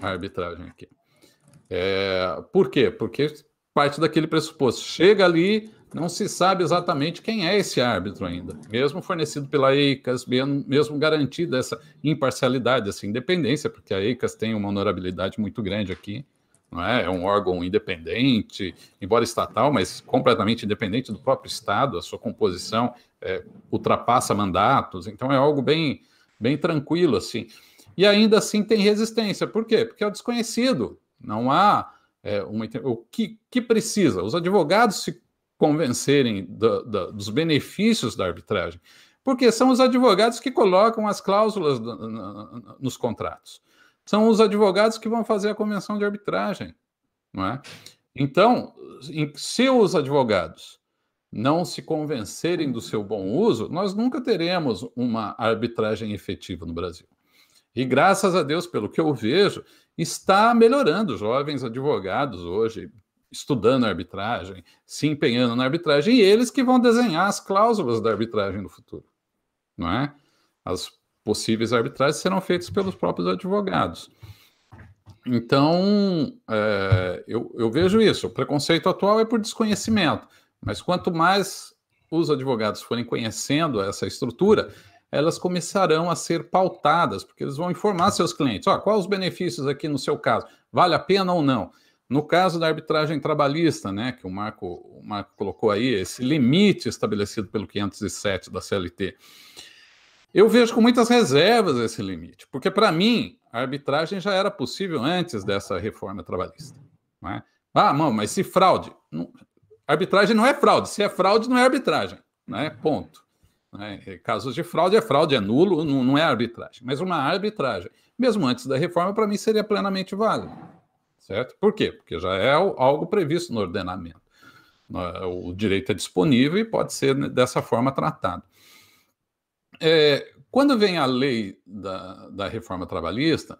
a arbitragem aqui. Por quê? Porque parte daquele pressuposto. Chega ali, não se sabe exatamente quem é esse árbitro ainda. Mesmo fornecido pela EICAS, mesmo garantida essa imparcialidade, essa independência, porque a EICAS tem uma honorabilidade muito grande aqui não é? É um órgão independente, embora estatal, mas completamente independente do próprio Estado, a sua composição ultrapassa mandatos, então é algo bem, bem tranquilo, assim. E ainda assim tem resistência. Por quê? Porque é o desconhecido, não há o que precisa? Os advogados se convencerem dos benefícios da arbitragem, porque são os advogados que colocam as cláusulas nos contratos. São os advogados que vão fazer a convenção de arbitragem, não é? Então, se os advogados não se convencerem do seu bom uso, nós nunca teremos uma arbitragem efetiva no Brasil. E graças a Deus, pelo que eu vejo, está melhorando. Jovens advogados hoje estudando arbitragem, se empenhando na arbitragem, e eles que vão desenhar as cláusulas da arbitragem no futuro, não é? As possíveis arbitragens serão feitas pelos próprios advogados. Então, eu vejo isso. O preconceito atual é por desconhecimento, mas quanto mais os advogados forem conhecendo essa estrutura, elas começarão a ser pautadas, porque eles vão informar seus clientes. Quais os benefícios aqui no seu caso? Vale a pena ou não? No caso da arbitragem trabalhista, né, que o Marco colocou aí, esse limite estabelecido pelo 507 da CLT, eu vejo com muitas reservas esse limite, porque para mim a arbitragem já era possível antes dessa reforma trabalhista. Não é? Não, mas se fraude... Arbitragem não é fraude. Se é fraude, não é arbitragem. Né? Ponto. Casos de fraude é nulo, não é arbitragem. Mas uma arbitragem, mesmo antes da reforma, para mim seria plenamente válida. Certo? Por quê? Porque já é algo previsto no ordenamento. O direito é disponível e pode ser dessa forma tratado. Quando vem a lei da reforma trabalhista,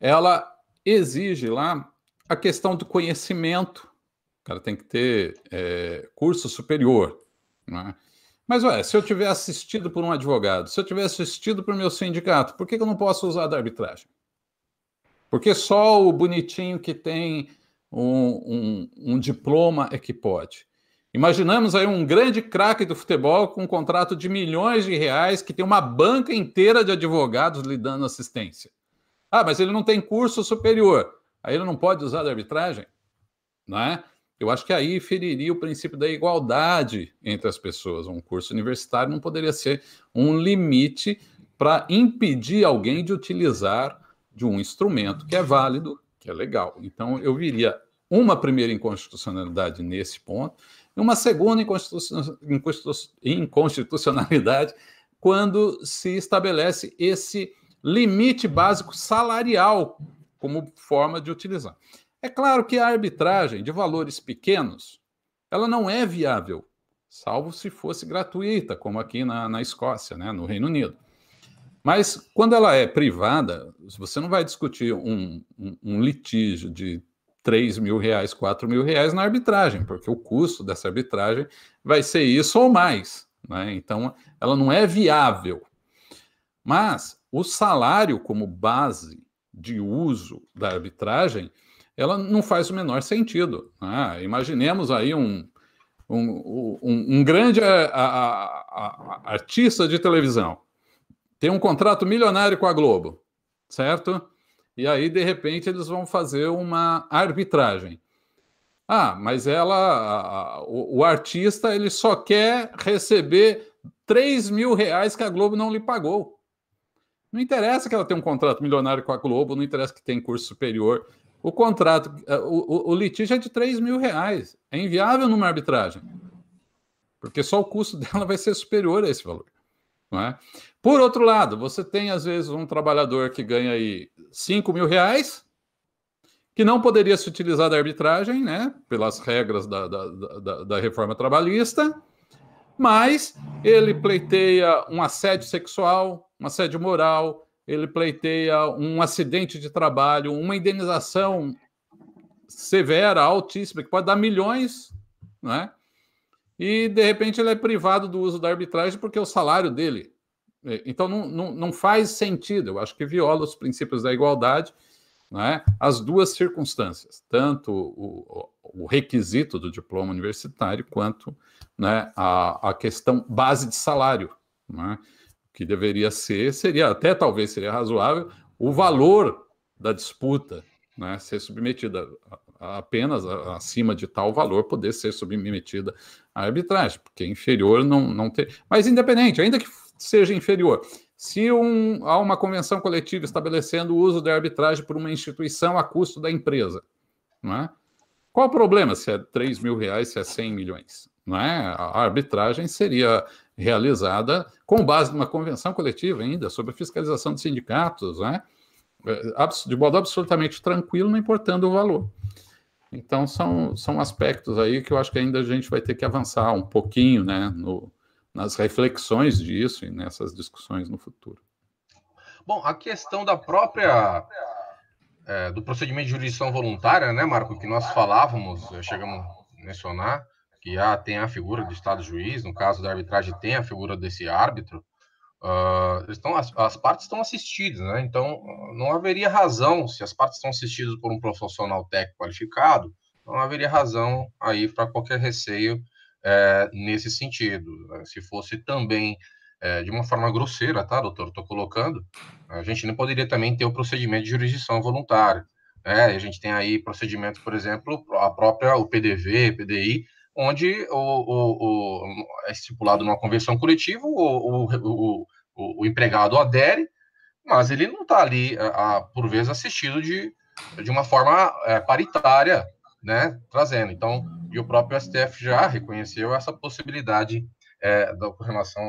ela exige lá a questão do conhecimento. O cara tem que ter curso superior. Né? Mas, se eu tiver assistido por um advogado, se eu tiver assistido por meu sindicato, por que eu não posso usar da arbitragem? Porque só o bonitinho que tem um diploma é que pode. Imaginamos aí um grande craque do futebol com um contrato de milhões de reais, que tem uma banca inteira de advogados lhe dando assistência. Mas ele não tem curso superior. Aí ele não pode usar da arbitragem? Não é? Eu acho que aí feriria o princípio da igualdade entre as pessoas. Um curso universitário não poderia ser um limite para impedir alguém de utilizar de um instrumento que é válido, que é legal. Então, eu viria uma primeira inconstitucionalidade nesse ponto, e uma segunda inconstitucionalidade quando se estabelece esse limite básico salarial como forma de utilizar. É claro que a arbitragem de valores pequenos, ela não é viável, salvo se fosse gratuita, como aqui na Escócia, né, no Reino Unido. Mas quando ela é privada, você não vai discutir um litígio de R$3.000, R$4.000 na arbitragem, porque o custo dessa arbitragem vai ser isso ou mais. Né? Então, ela não é viável. Mas o salário como base de uso da arbitragem, ela não faz o menor sentido. Né? Imaginemos aí um grande artista de televisão, tem um contrato milionário com a Globo, certo? E aí, de repente, eles vão fazer uma arbitragem. Mas o artista ele só quer receber R$3.000 que a Globo não lhe pagou. Não interessa que ela tenha um contrato milionário com a Globo, não interessa que tenha curso superior. O contrato, o litígio é de R$3.000. É inviável numa arbitragem. Porque só o custo dela vai ser superior a esse valor. Não é? Por outro lado, você tem, às vezes, um trabalhador que ganha aí R$5.000, que não poderia se utilizar da arbitragem, né, pelas regras da reforma trabalhista, mas ele pleiteia um assédio sexual, um assédio moral, ele pleiteia um acidente de trabalho, uma indenização severa, altíssima, que pode dar milhões, né? E, de repente, ele é privado do uso da arbitragem porque o salário dele. Então, não faz sentido. Eu acho que viola os princípios da igualdade, né? As duas circunstâncias, tanto o requisito do diploma universitário, quanto, né, a questão base de salário, né? Que deveria ser, talvez seria razoável, o valor da disputa, né, ser submetida apenas acima de tal valor, poder ser submetida à arbitragem, porque inferior não tem. Mas independente, ainda que seja inferior, se há uma convenção coletiva estabelecendo o uso da arbitragem por uma instituição a custo da empresa, não é? Qual o problema se é 3 mil reais, se é 100 milhões? Não é? A arbitragem seria realizada com base numa convenção coletiva ainda, sobre a fiscalização de sindicatos, né? De modo absolutamente tranquilo, não importando o valor. Então, são aspectos aí que eu acho que ainda a gente vai ter que avançar um pouquinho, né, nas reflexões disso e nessas discussões no futuro.
Bom, a questão da própria... do procedimento de jurisdição voluntária, né, Marco, que nós falávamos, chegamos a mencionar, que tem a figura do Estado juiz, no caso da arbitragem tem a figura desse árbitro, as partes estão assistidas, né? Então não haveria razão, se as partes estão assistidas por um profissional técnico qualificado, não haveria razão aí para qualquer receio nesse sentido. Se fosse também de uma forma grosseira, tá, doutor? Estou colocando, a gente não poderia também ter o procedimento de jurisdição voluntária. A gente tem aí procedimentos, por exemplo, o PDV, PDI, onde é estipulado numa convenção coletiva, o empregado adere, mas ele não está ali, por vezes, assistido de uma forma paritária, né, trazendo. Então, e o próprio STF já reconheceu essa possibilidade com relação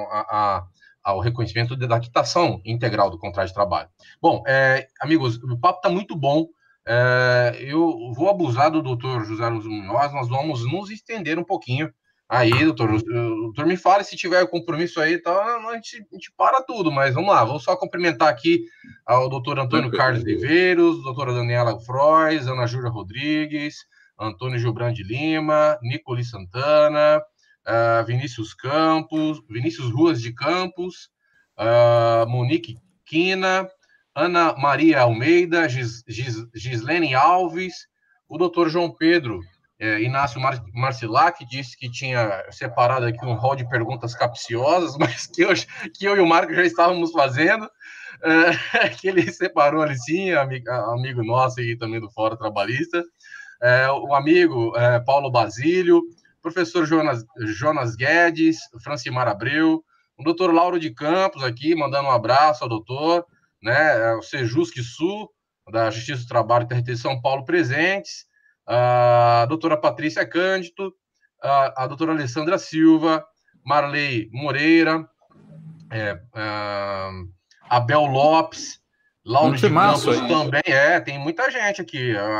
ao reconhecimento da quitação integral do contrato de trabalho. Bom, amigos, o papo está muito bom. Eu vou abusar do doutor José Lúcio Munhoz, nós vamos nos estender um pouquinho. Aí, doutor me fala se tiver compromisso aí, tá, a gente para tudo, mas vamos lá, vou só cumprimentar aqui ao doutor Antônio Carlos Viveiros, doutora Daniela Frois, Ana Júlia Rodrigues, Antônio Gilbrand de Lima, Nicoli Santana, Vinícius Ruas de Campos, Monique Quina, Ana Maria Almeida, Gislene Alves, o doutor João Pedro Inácio Marcilac, disse que tinha separado aqui um rol de perguntas capciosas, mas que eu e o Marco já estávamos fazendo, que ele separou ali sim, amigo nosso aí também do Fórum Trabalhista, o amigo Paulo Basílio, professor Jonas Guedes, Francimar Abreu, o doutor Lauro de Campos aqui, mandando um abraço ao doutor, né, o Sejusc Sul, da Justiça do Trabalho e TRT de São Paulo, presentes, a doutora Patrícia Cândido, a doutora Alessandra Silva, Marley Moreira, Abel Lopes, Lauro de Campos também, tem muita gente aqui, a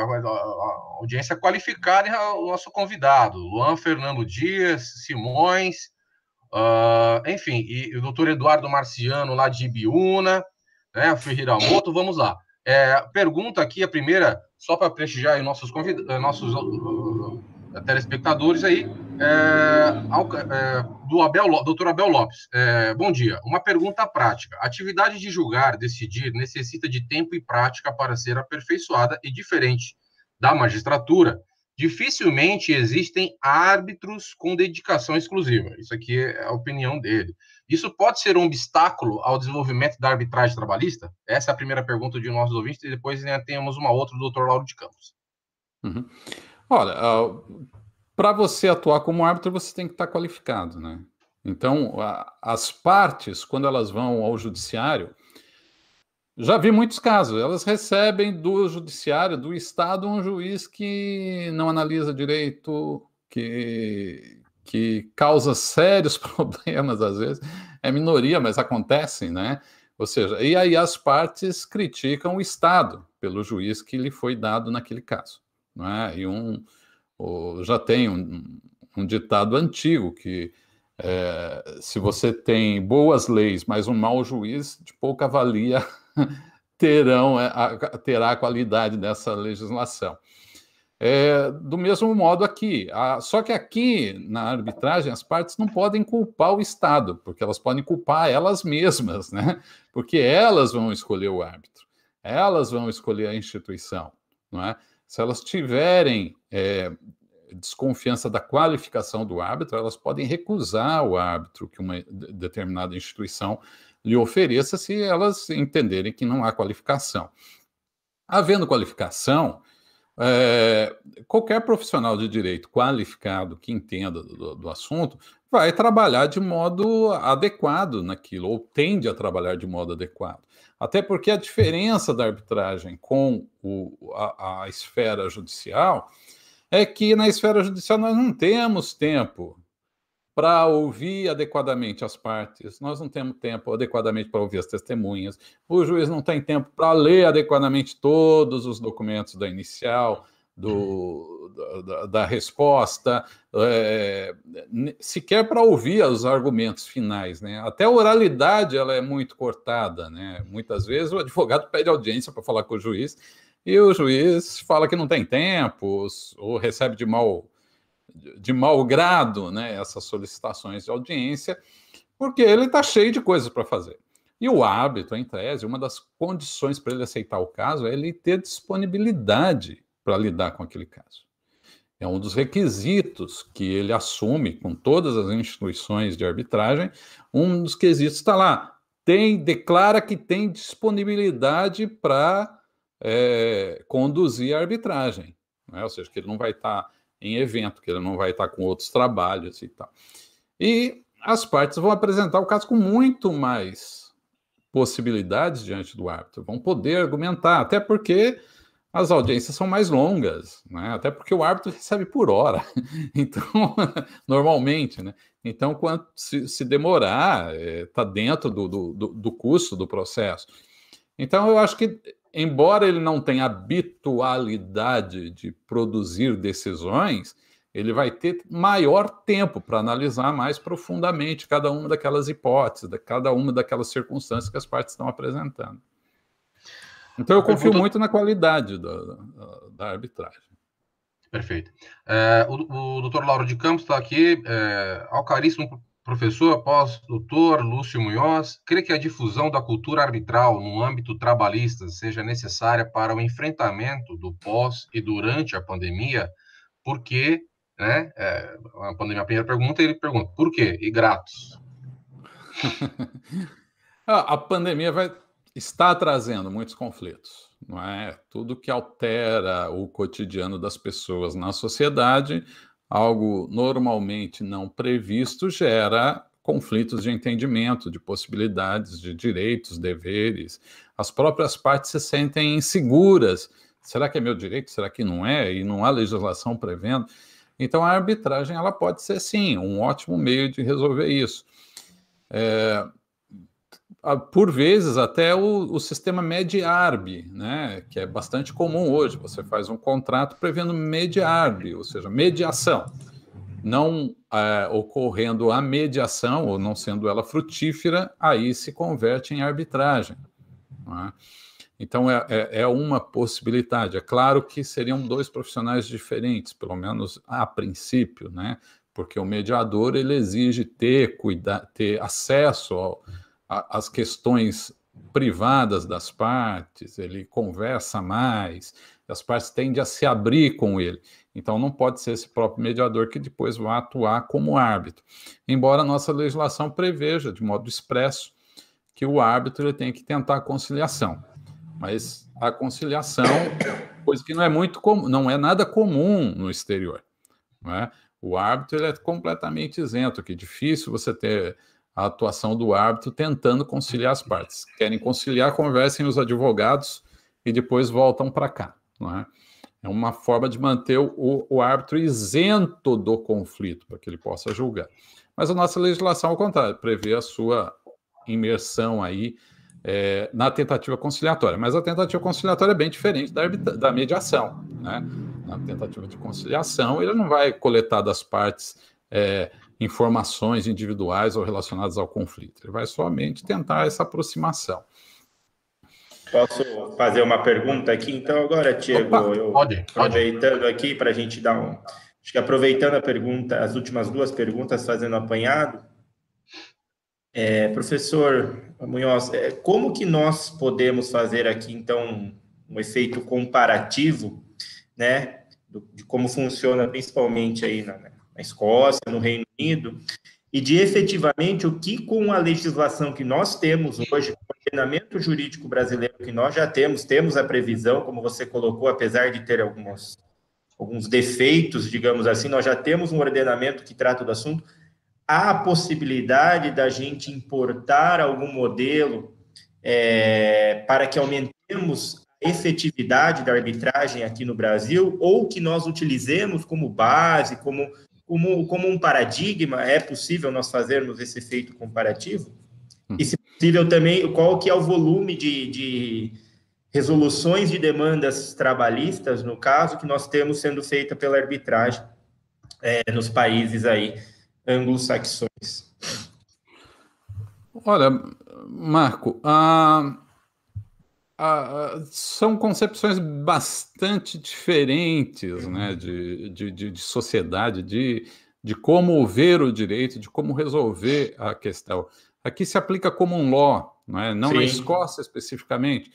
audiência qualificada e o nosso convidado, Luan Fernando Dias, Simões, enfim, e o doutor Eduardo Marciano, lá de Ibiúna, né, Ferreira Moto, vamos lá. Pergunta aqui, a primeira, só para prestigiar aí nossos telespectadores aí, do doutor Abel Lopes. Bom dia. Uma pergunta prática. A atividade de julgar, decidir, necessita de tempo e prática para ser aperfeiçoada e diferente da magistratura. Dificilmente existem árbitros com dedicação exclusiva. Isso aqui é a opinião dele. Isso pode ser um obstáculo ao desenvolvimento da arbitragem trabalhista? Essa é a primeira pergunta de nossos ouvintes, e depois temos uma outra do Dr. Lauro de Campos.
Uhum. Olha, para você atuar como árbitro, você tem que estar qualificado, né? Então, as partes, quando elas vão ao judiciário, já vi muitos casos, elas recebem do judiciário, do Estado, um juiz que não analisa direito, que causa sérios problemas, às vezes. É minoria, mas acontecem, né? Ou seja, e aí as partes criticam o Estado pelo juiz que lhe foi dado naquele caso, não é? E já tem um ditado antigo que se você tem boas leis, mas um mau juiz, de pouca valia terá a qualidade dessa legislação. Do mesmo modo aqui, só que aqui na arbitragem as partes não podem culpar o Estado, porque elas podem culpar elas mesmas, né? Porque elas vão escolher o árbitro, elas vão escolher a instituição, não é? Se elas tiverem desconfiança da qualificação do árbitro, elas podem recusar o árbitro que uma determinada instituição lhe ofereça se elas entenderem que não há qualificação. Havendo qualificação, qualquer profissional de direito qualificado que entenda do assunto vai trabalhar de modo adequado naquilo, ou tende a trabalhar de modo adequado. Até porque a diferença da arbitragem com a esfera judicial é que na esfera judicial nós não temos tempo para ouvir adequadamente as partes, nós não temos tempo adequadamente para ouvir as testemunhas, o juiz não tem tempo para ler adequadamente todos os documentos da inicial, da resposta, sequer para ouvir os argumentos finais, né? Até a oralidade ela é muito cortada, né? Muitas vezes o advogado pede audiência para falar com o juiz e o juiz fala que não tem tempo ou recebe de mau grado, né, essas solicitações de audiência, porque ele está cheio de coisas para fazer. E o árbitro, em tese, uma das condições para ele aceitar o caso é ele ter disponibilidade para lidar com aquele caso. É um dos requisitos que ele assume com todas as instituições de arbitragem. Um dos quesitos está lá, declara que tem disponibilidade para conduzir a arbitragem, né? Ou seja, que ele não vai estar em evento, que ele não vai estar com outros trabalhos e tal. E as partes vão apresentar o caso com muito mais possibilidades diante do árbitro, vão poder argumentar, até porque as audiências são mais longas, né? Até porque o árbitro recebe por hora, então, normalmente, né? Então, quando se demorar, está dentro do custo do processo. Então, eu acho que, embora ele não tenha habitualidade de produzir decisões, ele vai ter maior tempo para analisar mais profundamente cada uma daquelas hipóteses, cada uma daquelas circunstâncias que as partes estão apresentando. Então, eu confio muito na qualidade da arbitragem.
Perfeito. O doutor Lauro de Campos está aqui. Ao caríssimo professor, pós-doutor Lúcio Munhoz, crê que a difusão da cultura arbitral no âmbito trabalhista seja necessária para o enfrentamento do pós e durante a pandemia? Por quê? Né? A primeira pergunta, ele pergunta, por quê? E gratos.
A pandemia está trazendo muitos conflitos, não é? Tudo que altera o cotidiano das pessoas na sociedade, algo normalmente não previsto, gera conflitos de entendimento, de possibilidades, de direitos, deveres. As próprias partes se sentem inseguras. Será que é meu direito? Será que não é? E não há legislação prevendo. Então, a arbitragem ela pode ser, sim, um ótimo meio de resolver isso. Por vezes, até o sistema MED-ARB, né, que é bastante comum hoje. Você faz um contrato prevendo MED-ARB, ou seja, mediação. Não ocorrendo a mediação, ou não sendo ela frutífera, aí se converte em arbitragem. Não é? Então, é uma possibilidade. É claro que seriam dois profissionais diferentes, pelo menos a princípio, né? Porque o mediador ele exige ter acesso às questões privadas das partes, ele conversa mais, as partes tendem a se abrir com ele. Então, não pode ser esse próprio mediador que depois vai atuar como árbitro. Embora a nossa legislação preveja, de modo expresso, que o árbitro ele tem que tentar a conciliação. Mas a conciliação, coisa que não é muito comum, não é nada comum no exterior. Não é? O árbitro ele é completamente isento, que é difícil você ter a atuação do árbitro tentando conciliar as partes. Querem conciliar, conversem os advogados e depois voltam para cá. Não é? É uma forma de manter o árbitro isento do conflito, para que ele possa julgar. Mas a nossa legislação, ao contrário, prevê a sua imersão aí na tentativa conciliatória. Mas a tentativa conciliatória é bem diferente da mediação. Né? Na tentativa de conciliação, ele não vai coletar das partes informações individuais ou relacionadas ao conflito. Ele vai somente tentar essa aproximação.
Posso fazer uma pergunta aqui, então, agora, Tiago?
Pode.
Aproveitando aqui para a gente dar um... Acho que aproveitando a pergunta, as últimas duas perguntas, fazendo apanhado. Professor Munhoz, como que nós podemos fazer aqui, então, um efeito comparativo, né, de como funciona principalmente aí na Escócia, no Reino Unido, e de efetivamente o que com a legislação que nós temos hoje ordenamento jurídico brasileiro que nós já temos a previsão, como você colocou, apesar de ter alguns defeitos, digamos assim, nós já temos um ordenamento que trata do assunto. Há a possibilidade da gente importar algum modelo para que aumentemos a efetividade da arbitragem aqui no Brasil, ou que nós utilizemos como base, como um paradigma? É possível nós fazermos esse efeito comparativo? E, se possível, também, qual que é o volume de resoluções de demandas trabalhistas, no caso, que nós temos sendo feita pela arbitragem nos países aí anglo-saxões?
Olha, Marco, são concepções bastante diferentes, né, de sociedade, de como ver o direito, de como resolver a questão. Aqui se aplica common law, não na Escócia especificamente,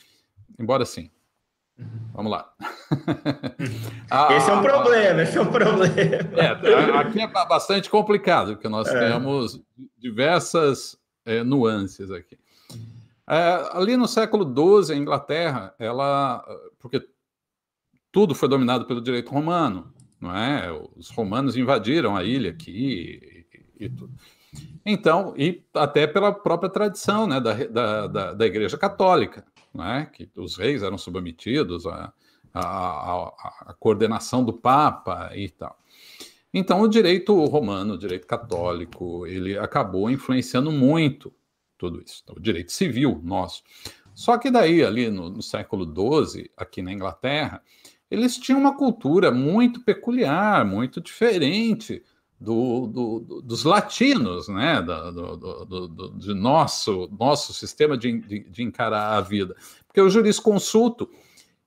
embora sim. Vamos lá.
Esse é um problema.
Aqui é bastante complicado, porque nós temos diversas nuances aqui. Ali no século XII, a Inglaterra, porque tudo foi dominado pelo direito romano, não é? Os romanos invadiram a ilha aqui e tudo. Então, e até pela própria tradição, né, da Igreja Católica, não é? Que os reis eram submetidos à coordenação do Papa e tal. Então, o direito romano, o direito católico, ele acabou influenciando muito tudo isso. Então, o direito civil nosso. Só que daí, ali no século XII, aqui na Inglaterra, eles tinham uma cultura muito peculiar, muito diferente dos latinos, né? Do nosso sistema de encarar a vida. Porque o jurisconsulto,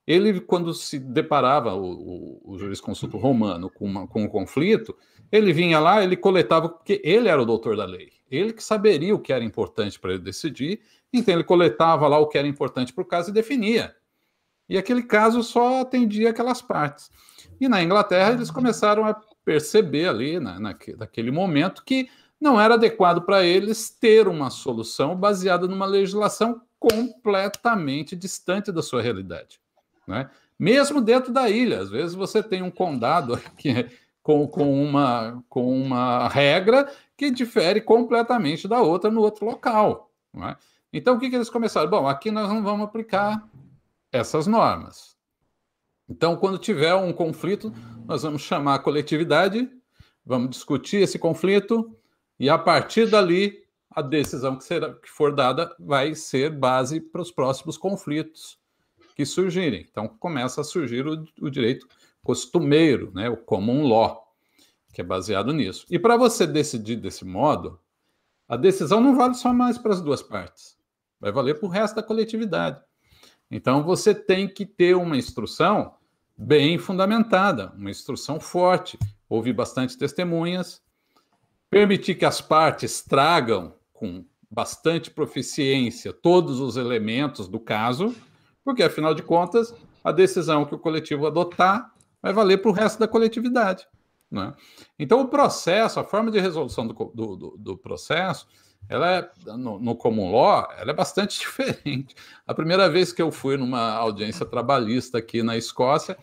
ele, quando se deparava, o jurisconsulto romano, com um conflito, ele vinha lá, ele coletava, porque ele era o doutor da lei, ele que saberia o que era importante para ele decidir, então ele coletava lá o que era importante para o caso e definia. E aquele caso só atendia aquelas partes. E na Inglaterra eles começaram a perceber ali, naquele momento, que não era adequado para eles ter uma solução baseada numa legislação completamente distante da sua realidade, né? Mesmo dentro da ilha, às vezes você tem um condado que com uma regra que difere completamente da outra no outro local, não é? Então, o que eles começaram? Bom, aqui nós não vamos aplicar essas normas. Então, quando tiver um conflito, nós vamos chamar a coletividade, vamos discutir esse conflito, e a partir dali, a decisão que for dada vai ser base para os próximos conflitos que surgirem. Então, começa a surgir o direito costumeiro, né, o common law, que é baseado nisso. E para você decidir desse modo, a decisão não vale só mais para as duas partes, vai valer para o resto da coletividade. Então, você tem que ter uma instrução bem fundamentada, uma instrução forte, ouvir bastante testemunhas, permitir que as partes tragam com bastante proficiência todos os elementos do caso, porque, afinal de contas, a decisão que o coletivo adotar vai valer para o resto da coletividade, né? Então, o processo, a forma de resolução do processo, ela no common law, ela é bastante diferente. A primeira vez que eu fui numa audiência trabalhista aqui na Escócia,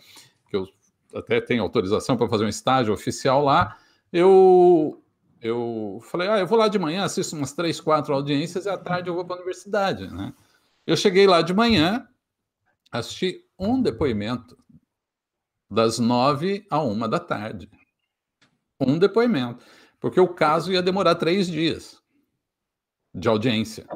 que eu até tenho autorização para fazer um estágio oficial lá, eu falei, eu vou lá de manhã, assisto umas 3, 4 audiências e à tarde eu vou para a universidade, né? Eu cheguei lá de manhã, assisti um depoimento das 9 à 1 da tarde. Um depoimento, porque o caso ia demorar 3 dias de audiência.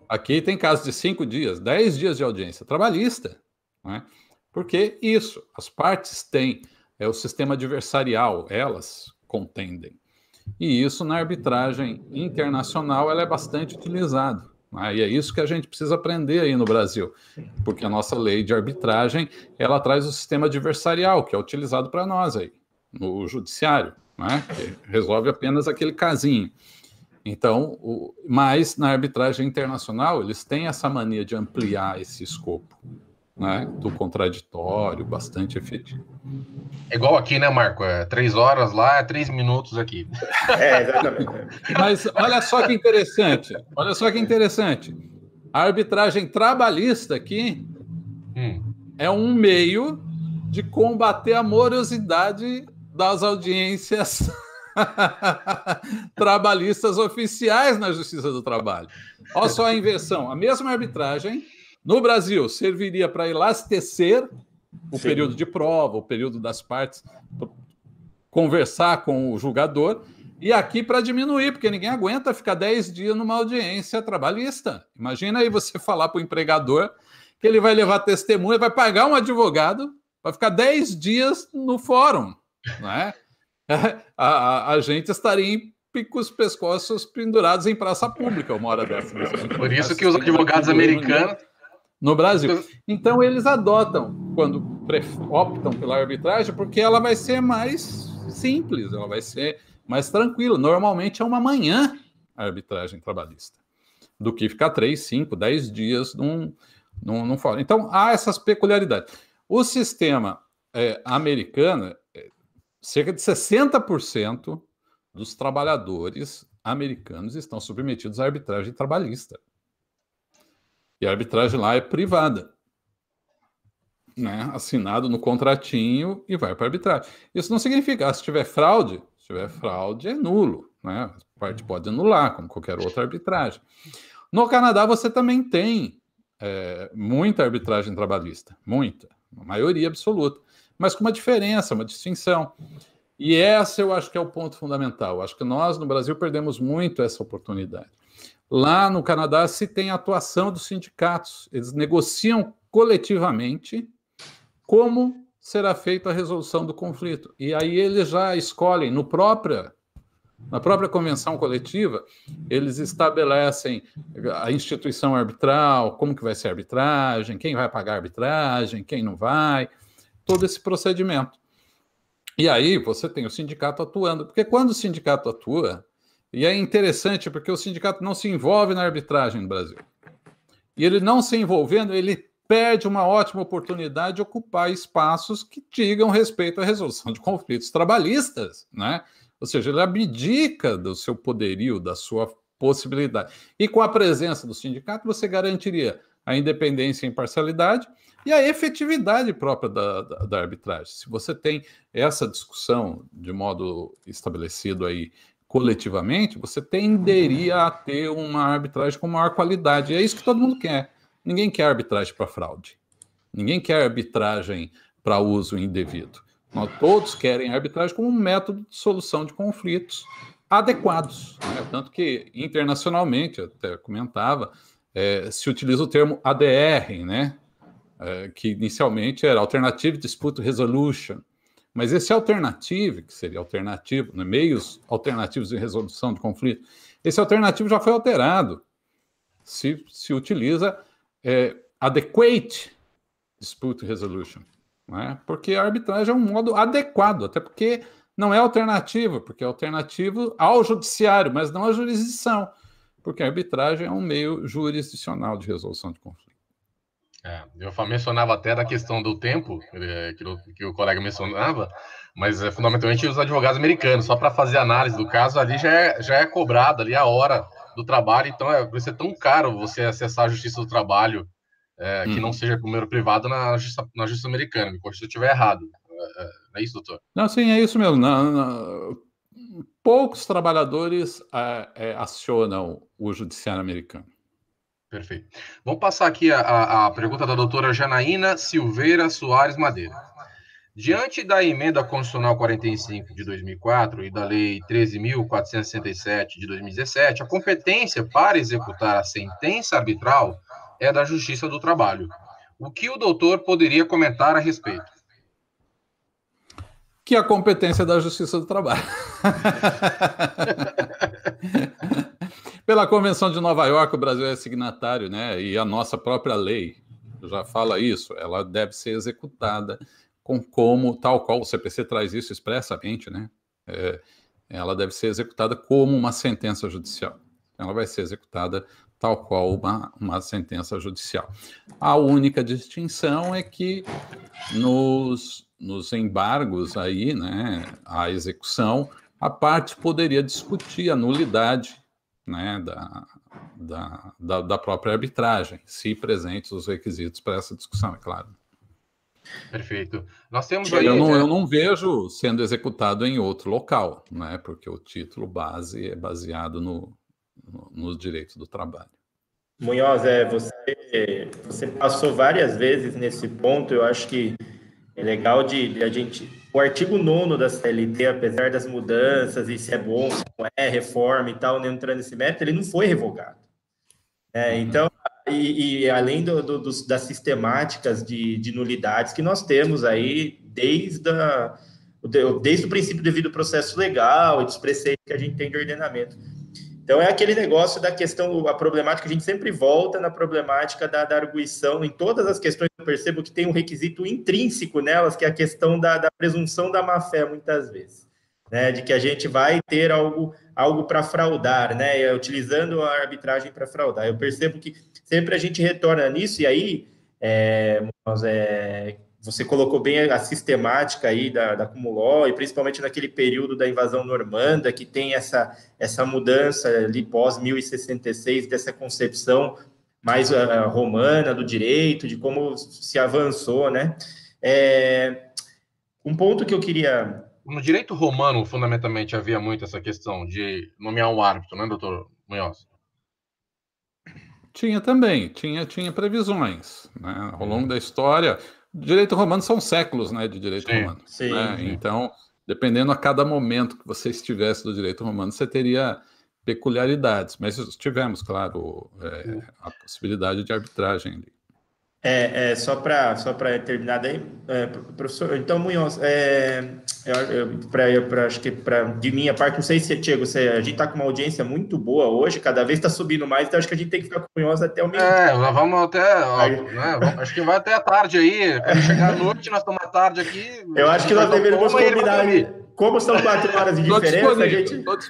Aqui tem casos de 5 dias, 10 dias de audiência trabalhista, né? Porque isso, as partes têm o sistema adversarial, elas contendem. E isso na arbitragem internacional ela é bastante utilizado, né? E é isso que a gente precisa aprender aí no Brasil, porque a nossa lei de arbitragem ela traz o sistema adversarial, que é utilizado para nós aí, no judiciário, né? Que resolve apenas aquele casinho. Então, mas na arbitragem internacional, eles têm essa mania de ampliar esse escopo, né, do contraditório, bastante efetivo.
É igual aqui, né, Marco? 3 horas lá, 3 minutos aqui.
Exatamente.
Mas olha só que interessante, A arbitragem trabalhista aqui é um meio de combater a morosidade das audiências trabalhistas oficiais na Justiça do Trabalho. Olha só a inversão. A mesma arbitragem, no Brasil, serviria para elastecer o período de prova, o período das partes, conversar com o julgador, e aqui para diminuir, porque ninguém aguenta ficar 10 dias numa audiência trabalhista. Imagina aí você falar para o empregador que ele vai levar testemunha, vai pagar um advogado para ficar 10 dias no fórum, não é? A gente estaria em picos pescoços pendurados em praça pública uma hora dessa.
Por isso que os advogados americanos...
No Brasil. Então, eles adotam, quando optam pela arbitragem, porque ela vai ser mais simples, ela vai ser mais tranquila. Normalmente é uma manhã a arbitragem trabalhista, do que ficar 3, 5, 10 dias num fórum. Então, há essas peculiaridades. O sistema americano... Cerca de 60% dos trabalhadores americanos estão submetidos à arbitragem trabalhista. E a arbitragem lá é privada, né? Assinado no contratinho e vai para a arbitragem. Isso não significa, se tiver fraude é nulo, né? A parte pode anular, como qualquer outra arbitragem. No Canadá você também tem muita arbitragem trabalhista, muita, uma maioria absoluta. Mas com uma diferença, uma distinção. E essa eu acho que é o ponto fundamental. Eu acho que nós, no Brasil, perdemos muito essa oportunidade. Lá no Canadá se tem a atuação dos sindicatos. Eles negociam coletivamente como será feita a resolução do conflito. E aí eles já escolhem, na própria convenção coletiva, eles estabelecem a instituição arbitral, como que vai ser a arbitragem, quem vai pagar a arbitragem, quem não vai... todo esse procedimento. E aí você tem o sindicato atuando, porque quando o sindicato atua, e é interessante porque o sindicato não se envolve na arbitragem no Brasil, e ele não se envolvendo, ele perde uma ótima oportunidade de ocupar espaços que digam respeito à resolução de conflitos trabalhistas, né? Ou seja, ele abdica do seu poderio, da sua possibilidade. E com a presença do sindicato, você garantiria a independência e imparcialidade e a efetividade própria da arbitragem. Se você tem essa discussão de modo estabelecido aí coletivamente, você tenderia a ter uma arbitragem com maior qualidade. E é isso que todo mundo quer. Ninguém quer arbitragem para fraude. Ninguém quer arbitragem para uso indevido. Nós todos querem arbitragem como um método de solução de conflitos adequados, né? Tanto que internacionalmente, eu até comentava, se utiliza o termo ADR, né? Que inicialmente era Alternative Dispute Resolution, mas esse alternativo, que seria alternativo, né? Meios alternativos de resolução de conflito, esse alternativo já foi alterado. Se utiliza Adequate Dispute Resolution, né? Porque a arbitragem é um modo adequado, até porque não é alternativo, porque é alternativo ao judiciário, mas não à jurisdição, porque a arbitragem é um meio jurisdicional de resolução de conflito.
Eu mencionava até da questão do tempo, que o colega mencionava, mas fundamentalmente os advogados americanos, só para fazer análise do caso, ali já é cobrado ali a hora do trabalho, então por isso é tão caro você acessar a Justiça do Trabalho, que não seja primeiro privado na justiça americana. Me corrija se eu estiver errado. É isso, doutor?
Não, sim, é isso mesmo. Poucos trabalhadores acionam o judiciário americano.
Perfeito. Vamos passar aqui a pergunta da doutora Janaína Silveira Soares Madeira. Diante da emenda constitucional 45 de 2004 e da lei 13.467 de 2017, a competência para executar a sentença arbitral é da Justiça do Trabalho. O que o doutor poderia comentar a respeito?
Que a competência da Justiça do Trabalho. Pela Convenção de Nova York, o Brasil é signatário, né? E a nossa própria lei já fala isso. Ela deve ser executada tal qual o CPC traz isso expressamente, né? Ela deve ser executada como uma sentença judicial. Ela vai ser executada tal qual uma sentença judicial. A única distinção é que nos embargos aí, né, a execução, a parte poderia discutir a nulidade, né, da própria arbitragem, se presentes os requisitos para essa discussão, é claro.
Perfeito. Nós temos aí...
Eu não vejo sendo executado em outro local, né? Porque o título base é baseado no direito do trabalho.
Munhoz, você passou várias vezes nesse ponto, eu acho que é legal de a gente... O artigo 9º da CLT, apesar das mudanças, e se é bom, se não é, reforma e tal, nem entrando nesse método, ele não foi revogado. Então, além das sistemáticas de nulidades que nós temos aí, desde o princípio devido processo legal e dos preceitos que a gente tem de ordenamento. Então, é aquele negócio da questão, a problemática, a gente sempre volta na problemática da arguição. Em todas as questões, eu percebo que tem um requisito intrínseco nelas, que é a questão da presunção da má-fé, muitas vezes, né? De que a gente vai ter algo para fraudar, né? Utilizando a arbitragem para fraudar. Eu percebo que sempre a gente retorna nisso, e aí, você colocou bem a sistemática aí da Cumuló, e principalmente naquele período da invasão normanda, que tem essa mudança ali pós-1066, dessa concepção mais romana do direito, de como se avançou, né? Um ponto que eu queria...
No direito romano, fundamentalmente, havia muito essa questão de nomear um árbitro, né, doutor Munhoz?
Tinha também, tinha previsões, né? Ao longo da história... Direito romano são séculos, né, de direito romano.
Sim,
né?
sim.
Então, dependendo a cada momento que você estivesse do direito romano, você teria peculiaridades. Mas tivemos, claro, a possibilidade de arbitragem ali.
Só para terminar daí, professor, então, Munhoz, acho que de minha parte, não sei se, Tiago, a gente está com uma audiência muito boa hoje, cada vez está subindo mais, então acho que a gente tem que ficar com o Munhoz até o meio.
Nós vamos até, né, acho que vai até a tarde aí, quando chegar à noite, nós estamos à tarde aqui.
Eu acho que nós deveríamos combinar, como são 4 horas de diferença,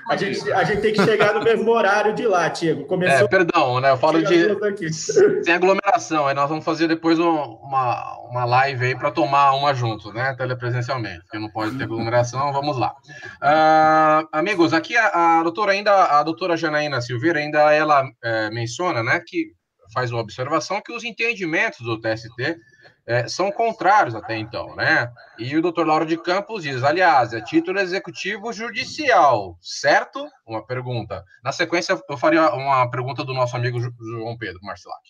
a gente tem que chegar no mesmo horário de lá, Tiago.
Perdão, né, eu falo sem aglomeração, aí nós vamos fazer depois uma live aí para tomar uma junto, né, telepresencialmente, porque não pode ter aglomeração, vamos lá. Amigos, aqui a doutora Janaína Silveira, ainda ela menciona, né, que faz uma observação que os entendimentos do TST são contrários até então, né? E o doutor Lauro de Campos diz, aliás, é título executivo judicial, certo? Uma pergunta. Na sequência, eu faria uma pergunta do nosso amigo João Pedro Marcilac.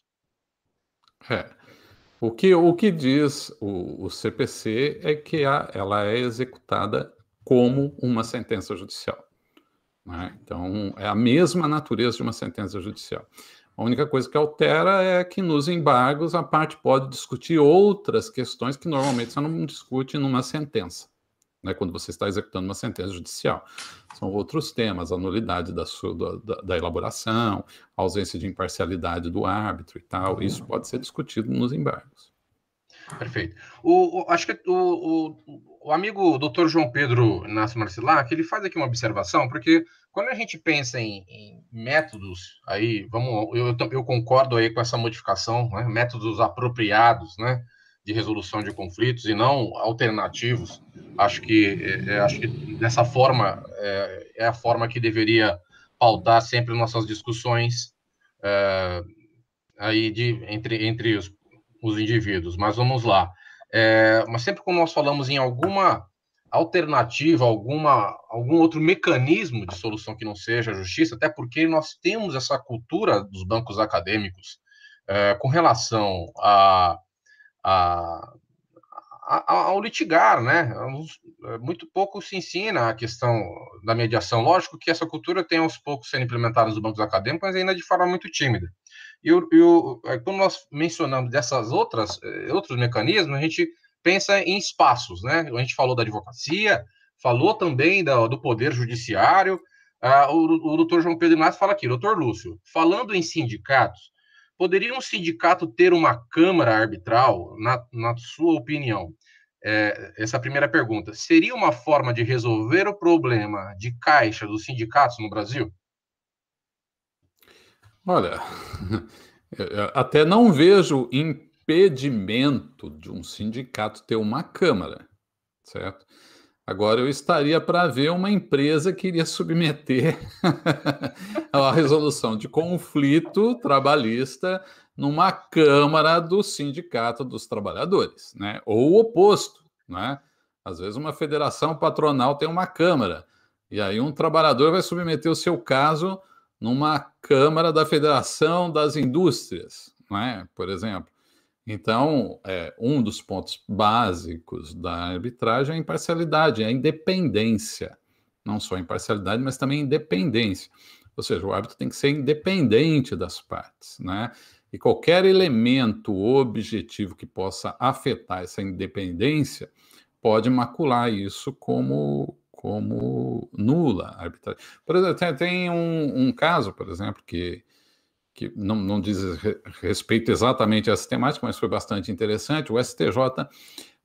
O que diz o CPC é que ela é executada como uma sentença judicial. Né? Então, é a mesma natureza de uma sentença judicial. A única coisa que altera é que nos embargos a parte pode discutir outras questões que normalmente você não discute numa sentença, né, quando você está executando uma sentença judicial. São outros temas, a nulidade da elaboração, a ausência de imparcialidade do árbitro e tal. Isso pode ser discutido nos embargos.
Perfeito. Acho que o amigo Dr. João Pedro Inácio Marcilac, ele faz aqui uma observação, porque quando a gente pensa em métodos, aí eu concordo aí com essa modificação, né, métodos apropriados, né, de resolução de conflitos e não alternativos. Acho que dessa forma é a forma que deveria pautar sempre nossas discussões aí entre os indivíduos, mas vamos lá. Mas sempre quando nós falamos em alguma alternativa, algum outro mecanismo de solução que não seja a justiça, até porque nós temos essa cultura dos bancos acadêmicos com relação ao litigar, né? Muito pouco se ensina a questão da mediação. Lógico que essa cultura tem aos poucos sendo implementada nos bancos acadêmicos, mas ainda de forma muito tímida. Quando nós mencionamos outros mecanismos, a gente pensa em espaços, né? A gente falou da advocacia, falou também do poder judiciário. O doutor João Pedro Inácio fala aqui, doutor Lúcio, falando em sindicatos, poderia um sindicato ter uma câmara arbitral, na sua opinião? Essa é a primeira pergunta. Seria uma forma de resolver o problema de caixa dos sindicatos no Brasil?
Olha, eu até não vejo impedimento de um sindicato ter uma câmara, certo? Agora, eu estaria para ver uma empresa que iria submeter a resolução de conflito trabalhista numa Câmara do Sindicato dos Trabalhadores, né? Ou o oposto, né? Às vezes uma federação patronal tem uma Câmara, e aí um trabalhador vai submeter o seu caso numa Câmara da Federação das Indústrias, né? Por exemplo. Então, um dos pontos básicos da arbitragem é a imparcialidade, é a independência. Não só a imparcialidade, mas também a independência. Ou seja, o árbitro tem que ser independente das partes, né? E qualquer elemento objetivo que possa afetar essa independência pode macular isso como nula a arbitragem. Por exemplo, tem um caso, por exemplo, que não diz respeito exatamente a essa temática, mas foi bastante interessante. O STJ,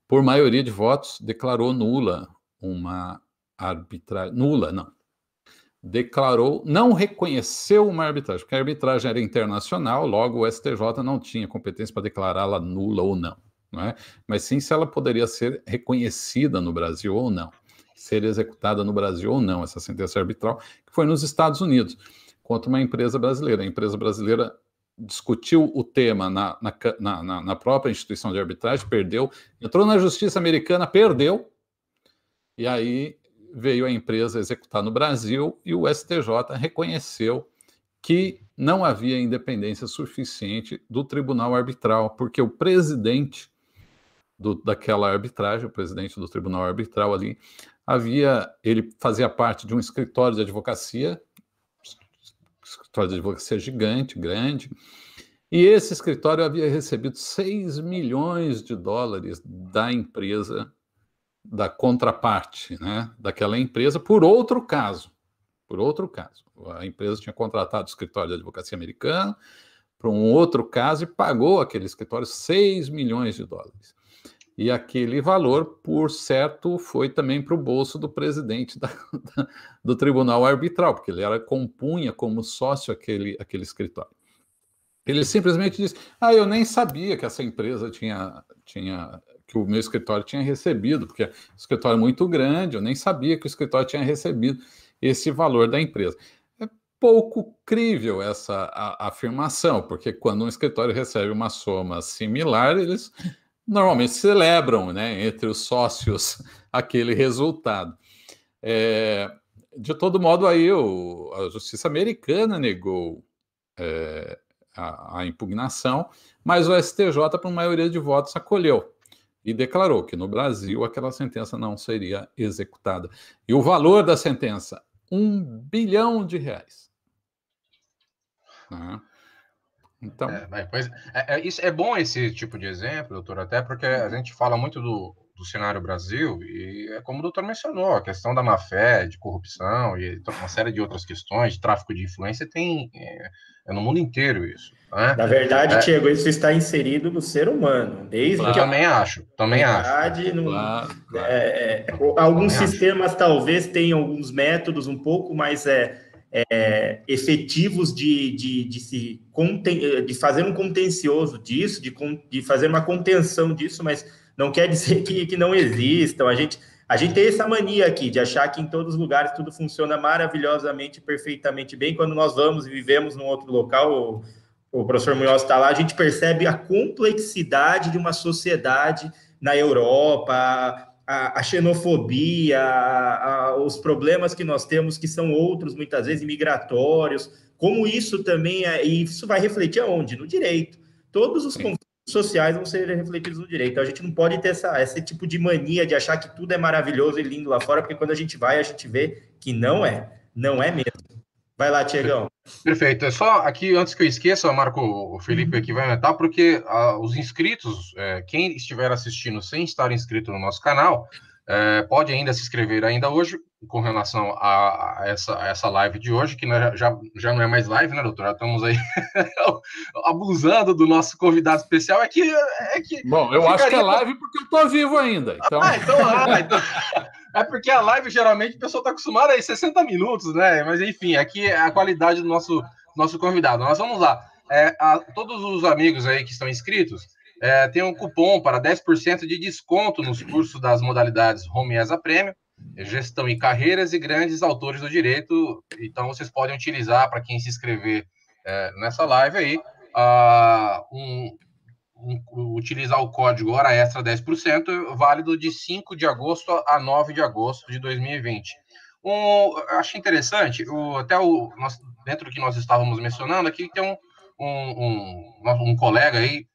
por maioria de votos, declarou nula uma arbitragem. Nula, não. Não reconheceu uma arbitragem, porque a arbitragem era internacional, logo o STJ não tinha competência para declará-la nula ou não, não é? Mas sim se ela poderia ser reconhecida no Brasil ou não, ser executada no Brasil ou não, essa sentença arbitral, que foi nos Estados Unidos, contra uma empresa brasileira. A empresa brasileira discutiu o tema na própria instituição de arbitragem, perdeu, entrou na justiça americana, perdeu, e aí veio a empresa executar no Brasil e o STJ reconheceu que não havia independência suficiente do tribunal arbitral, porque o presidente daquela arbitragem, o presidente do tribunal arbitral ali, ele fazia parte de um escritório de advocacia gigante, grande, e esse escritório havia recebido $6 milhões da empresa, da contraparte, né, daquela empresa, por outro caso. A empresa tinha contratado o escritório de advocacia americano para um outro caso e pagou aquele escritório $6 milhões. E aquele valor, por certo, foi também para o bolso do presidente do tribunal arbitral, porque ele compunha como sócio aquele escritório. Ele simplesmente disse, eu nem sabia que essa empresa que o meu escritório tinha recebido, porque o escritório é muito grande, eu nem sabia que o escritório tinha recebido esse valor da empresa. É pouco crível essa afirmação, porque quando um escritório recebe uma soma similar, eles normalmente celebram, né, entre os sócios aquele resultado. De todo modo, aí a justiça americana negou a impugnação, mas o STJ, por maioria de votos, acolheu e declarou que no Brasil aquela sentença não seria executada. E o valor da sentença, R$1 bilhão. Né? Então...
isso é bom esse tipo de exemplo, doutor, até porque a gente fala muito do cenário Brasil e é como o doutor mencionou, a questão da má-fé, de corrupção e uma série de outras questões, de tráfico de influência, tem no mundo inteiro isso. Né?
Na verdade, Tiago, isso está inserido no ser humano. Desde que
também acho.
Alguns sistemas talvez tenham alguns métodos um pouco mais efetivos de fazer um contencioso disso, de fazer uma contenção disso, mas não quer dizer que não existam. A gente tem essa mania aqui de achar que em todos os lugares tudo funciona maravilhosamente, perfeitamente bem. Quando nós vamos e vivemos num outro local, o professor Munhoz está lá, a gente percebe a complexidade de uma sociedade na Europa, a xenofobia, os problemas que nós temos, que são outros, muitas vezes, migratórios, como isso também, e isso vai refletir aonde? No direito. Todos os conflitos sociais vão ser refletidos no direito. Então, a gente não pode ter esse tipo de mania de achar que tudo é maravilhoso e lindo lá fora, porque quando a gente vai, a gente vê que não é mesmo. Vai lá, Tiagão.
Perfeito. É só aqui, antes que eu esqueça, Marco, o Felipe aqui vai aumentar, porque os inscritos, quem estiver assistindo sem estar inscrito no nosso canal, pode ainda se inscrever ainda hoje, com relação a essa live de hoje, que já não é mais live, né, doutor? Já estamos aí abusando do nosso convidado especial.
Bom, eu acho que é live porque eu estou vivo ainda. Então...
então... É porque a live, geralmente, o pessoal está acostumado a 60 minutos, né? Mas, enfim, aqui é a qualidade do nosso convidado. Nós vamos lá. Todos os amigos aí que estão inscritos, tem um cupom para 10% de desconto nos cursos das modalidades Home ESA Premium. Gestão e Carreiras e Grandes Autores do Direito. Então, vocês podem utilizar, para quem se inscrever nessa live aí, utilizar o código Hora Extra 10%, válido de 5 de agosto a 9 de agosto de 2020. Acho interessante, dentro do que nós estávamos mencionando aqui, tem um colega aí,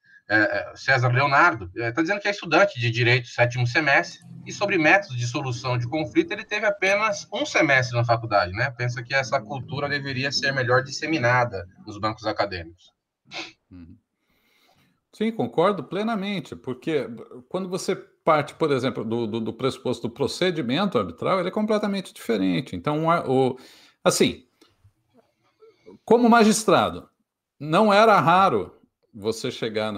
César Leonardo, está dizendo que é estudante de Direito 7º semestre, e sobre métodos de solução de conflito, ele teve apenas um semestre na faculdade, né? Pensa que essa cultura deveria ser melhor disseminada nos bancos acadêmicos.
Sim, concordo plenamente, porque quando você parte, por exemplo, do pressuposto do procedimento arbitral, ele é completamente diferente. Então, assim, como magistrado, não era raro você chegar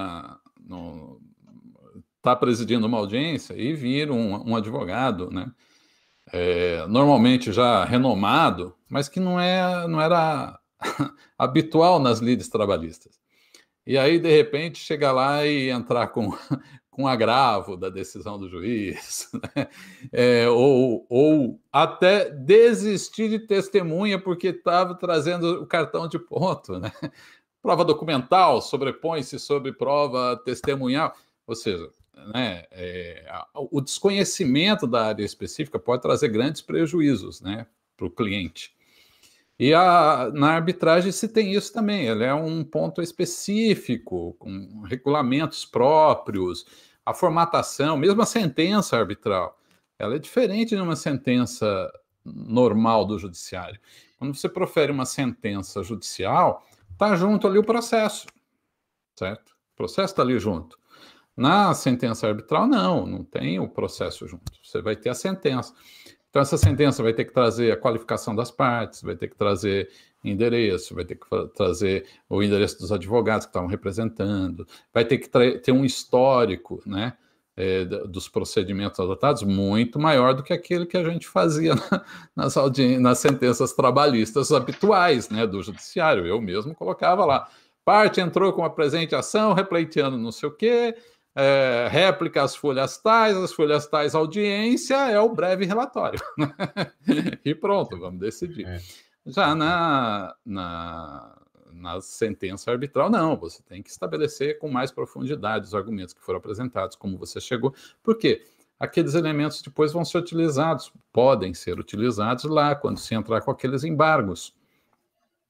tá presidindo uma audiência e vir um advogado, né? Normalmente já renomado, mas que não era habitual nas lides trabalhistas. E aí, de repente, chegar lá e entrar com agravo da decisão do juiz, né? Ou até desistir de testemunha porque estava trazendo o cartão de ponto, né? Prova documental sobrepõe-se sobre prova testemunhal. Ou seja, né, o desconhecimento da área específica pode trazer grandes prejuízos, né, para o cliente. E na arbitragem se tem isso também, ela é um ponto específico, com regulamentos próprios, a formatação, mesmo a sentença arbitral, ela é diferente de uma sentença normal do judiciário. Quando você profere uma sentença judicial, está junto ali o processo, certo? O processo está ali junto. Na sentença arbitral, não tem o processo junto, você vai ter a sentença. Então, essa sentença vai ter que trazer a qualificação das partes, vai ter que trazer endereço, vai ter que trazer o endereço dos advogados que estavam representando, vai ter que ter um histórico, né, dos procedimentos adotados muito maior do que aquele que a gente fazia nas sentenças trabalhistas habituais, né, do judiciário. Eu mesmo colocava lá, parte entrou com a presente ação, repleiteando não sei o quê, réplica às folhas tais, audiência, é o breve relatório. E pronto, vamos decidir. Já na sentença arbitral, não, você tem que estabelecer com mais profundidade os argumentos que foram apresentados, como você chegou, porque aqueles elementos depois vão ser utilizados, podem ser utilizados lá, quando se entrar com aqueles embargos,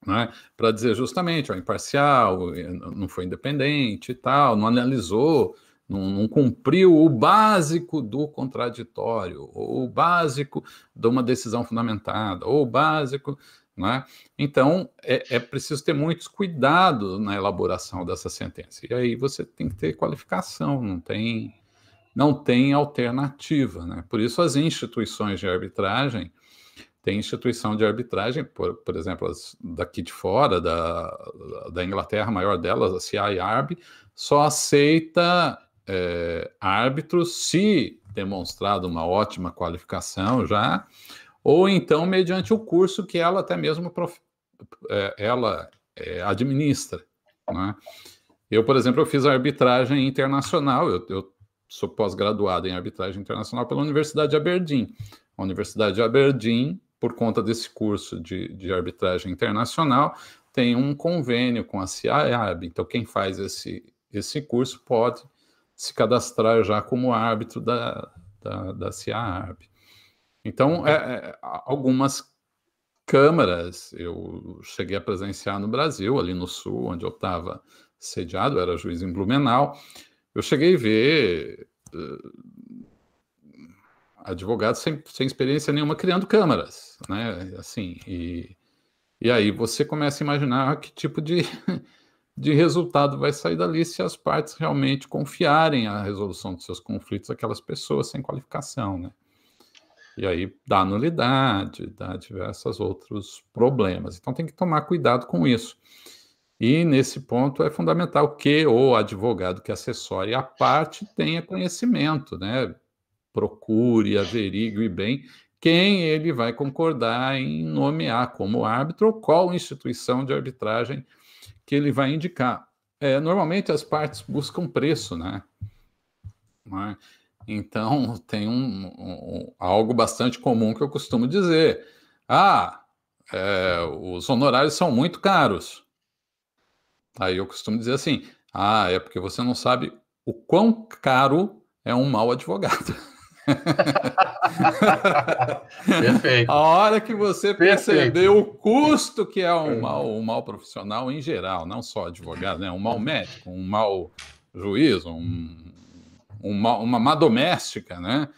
né, para dizer justamente, imparcial, não foi independente e tal, não analisou, não cumpriu o básico do contraditório, ou o básico de uma decisão fundamentada, ou o básico, né? Então, é preciso ter muitos cuidados na elaboração dessa sentença. E aí você tem que ter qualificação, não tem alternativa, né? Por isso as instituições de arbitragem, tem instituição de arbitragem, por exemplo, daqui de fora, da Inglaterra, a maior delas, a CIARB, só aceita árbitros se demonstrado uma ótima qualificação já, ou então mediante o curso que ela até mesmo administra, né? Eu, por exemplo, eu fiz arbitragem internacional, eu sou pós-graduado em arbitragem internacional pela Universidade de Aberdeen. A Universidade de Aberdeen, por conta desse curso de arbitragem internacional, tem um convênio com a CIARB. Então, quem faz esse curso pode se cadastrar já como árbitro da CIARB. Então, algumas câmaras eu cheguei a presenciar no Brasil, ali no Sul, onde eu estava sediado, era juiz em Blumenau. Eu cheguei a ver advogados sem experiência nenhuma criando câmaras, né? Assim, e aí você começa a imaginar que tipo de resultado vai sair dali se as partes realmente confiarem a resolução dos seus conflitos àquelas pessoas sem qualificação, né? E aí dá nulidade, dá diversos outros problemas. Então tem que tomar cuidado com isso. E nesse ponto é fundamental que o advogado que assessore a parte tenha conhecimento, né? Procure, averigue bem quem ele vai concordar em nomear como árbitro ou qual instituição de arbitragem que ele vai indicar. Normalmente as partes buscam preço, né? Então, tem algo bastante comum que eu costumo dizer. Os honorários são muito caros. Aí eu costumo dizer assim, é porque você não sabe o quão caro é um mau advogado.
Perfeito.
A hora que você perceber o custo que é um mau profissional em geral, não só advogado, né? Um mau médico, um mau juiz, uma má doméstica, né?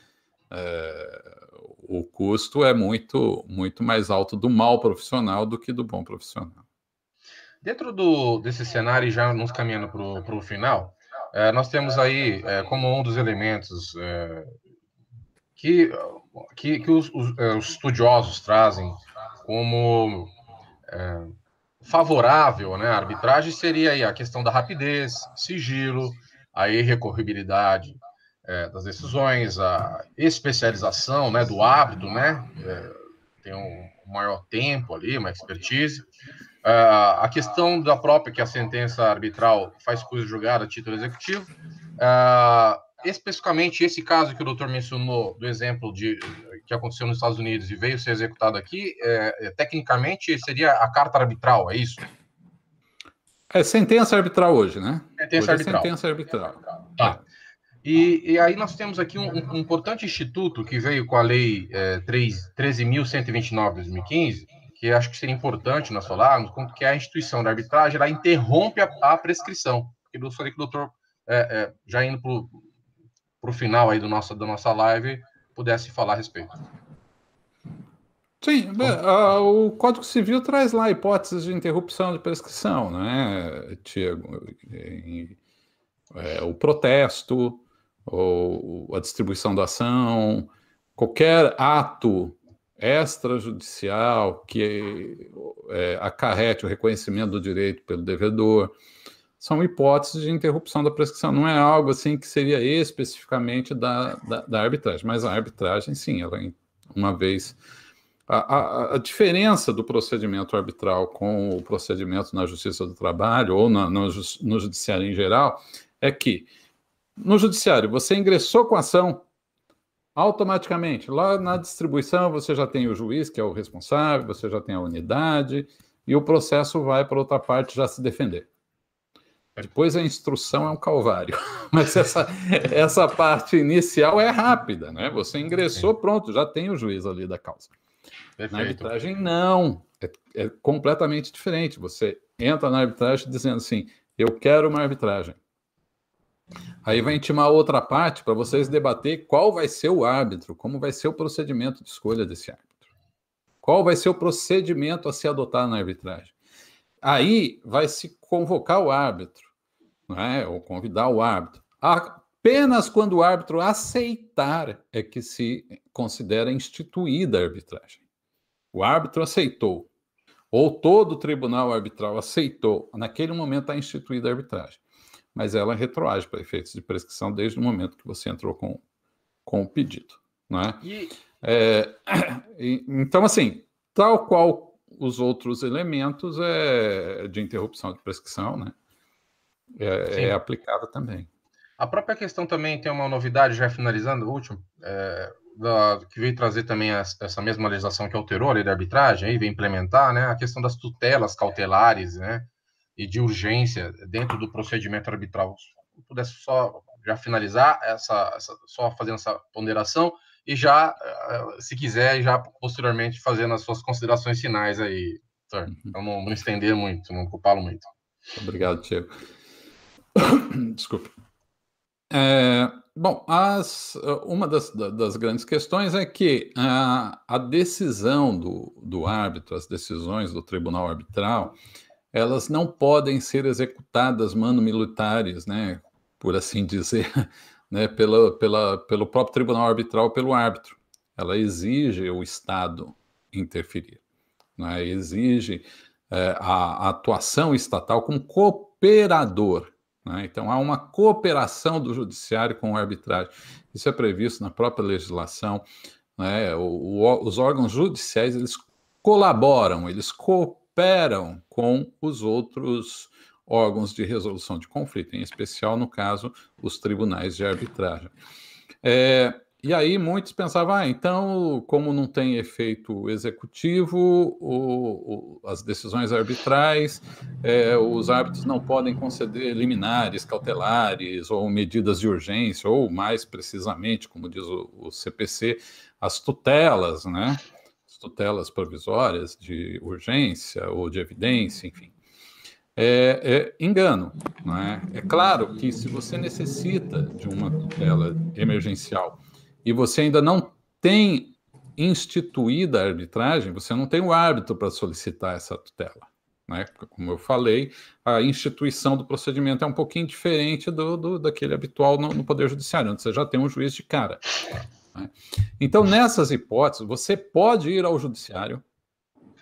O custo é muito, muito mais alto do mau profissional do que do bom profissional.
Dentro desse cenário, já nos caminhando para o final, nós temos aí como um dos elementos que os estudiosos trazem como favorável, né, à arbitragem, seria aí a questão da rapidez, sigilo, a irrecorribilidade das decisões, a especialização, né, do árbitro, né, tem um maior tempo ali, uma expertise. A questão da própria, que a sentença arbitral faz coisa julgada a título executivo. Especificamente esse caso que o doutor mencionou, do exemplo que aconteceu nos Estados Unidos e veio ser executado aqui, tecnicamente seria a carta arbitral, é isso?
É sentença arbitral hoje, né?
Sentença arbitral.
Sentença arbitral.
Tá. E aí nós temos aqui um importante instituto que veio com a lei 13.129 de 2015, que acho que seria importante nós falarmos, que é a instituição da arbitragem, ela interrompe a prescrição. Eu gostaria que o doutor, já indo para o final aí da nossa live, pudesse falar a respeito.
Sim, o Código Civil traz lá hipóteses de interrupção de prescrição, né, Tiago? O protesto, ou a distribuição da ação, qualquer ato extrajudicial que acarrete o reconhecimento do direito pelo devedor, são hipóteses de interrupção da prescrição. Não é algo assim que seria especificamente da arbitragem, mas a arbitragem, sim, ela, uma vez... A diferença do procedimento arbitral com o procedimento na Justiça do Trabalho ou no Judiciário em geral é que no Judiciário você ingressou com a ação, automaticamente, lá na distribuição você já tem o juiz, que é o responsável, você já tem a unidade, e o processo vai para outra parte já se defender. Depois a instrução é um calvário, mas essa parte inicial é rápida, né? Você ingressou, pronto, já tem o juiz ali da causa. Perfeito. Na arbitragem, não. É completamente diferente. Você entra na arbitragem dizendo assim, eu quero uma arbitragem. Aí vai intimar outra parte para vocês debater qual vai ser o árbitro, como vai ser o procedimento de escolha desse árbitro. Qual vai ser o procedimento a se adotar na arbitragem. Aí vai se convocar o árbitro, né, ou convidar o árbitro. Apenas quando o árbitro aceitar é que se considera instituída a arbitragem. O árbitro aceitou, ou todo o tribunal arbitral aceitou, naquele momento está instituída a arbitragem. Mas ela retroage para efeitos de prescrição desde o momento que você entrou com o pedido. Não é? Então, assim, tal qual os outros elementos de interrupção de prescrição, né, é aplicável também.
A própria questão também tem uma novidade, já finalizando, o último, que veio trazer também essa mesma legislação que alterou a lei da arbitragem, aí veio implementar, né, a questão das tutelas cautelares, né, e de urgência dentro do procedimento arbitral. Se pudesse só já finalizar, só fazendo essa ponderação, e já, se quiser, já posteriormente fazendo as suas considerações finais aí, Sr. Então, não estender muito, não ocupá-lo muito.
Obrigado, Tiago. Desculpe. Bom, uma das grandes questões é que a decisão do árbitro, as decisões do tribunal arbitral, elas não podem ser executadas manu militares, né, por assim dizer, né, pelo próprio tribunal arbitral, pelo árbitro. Ela exige o Estado interferir, né, exige a atuação estatal como cooperador. Né? Então, há uma cooperação do judiciário com a arbitragem. Isso é previsto na própria legislação. Né? Os órgãos judiciais, eles colaboram, eles cooperam com os outros órgãos de resolução de conflito, em especial, no caso, os tribunais de arbitragem. E aí muitos pensavam, então, como não tem efeito executivo, as decisões arbitrais, os árbitros não podem conceder liminares, cautelares ou medidas de urgência, ou mais precisamente, como diz o CPC, as tutelas, né? As tutelas provisórias de urgência ou de evidência, enfim. Engano, não é? É claro que se você necessita de uma tutela emergencial e você ainda não tem instituída a arbitragem, você não tem o árbitro para solicitar essa tutela, né? Como eu falei, a instituição do procedimento é um pouquinho diferente daquele habitual no Poder Judiciário, onde você já tem um juiz de cara, né? Então, nessas hipóteses, você pode ir ao judiciário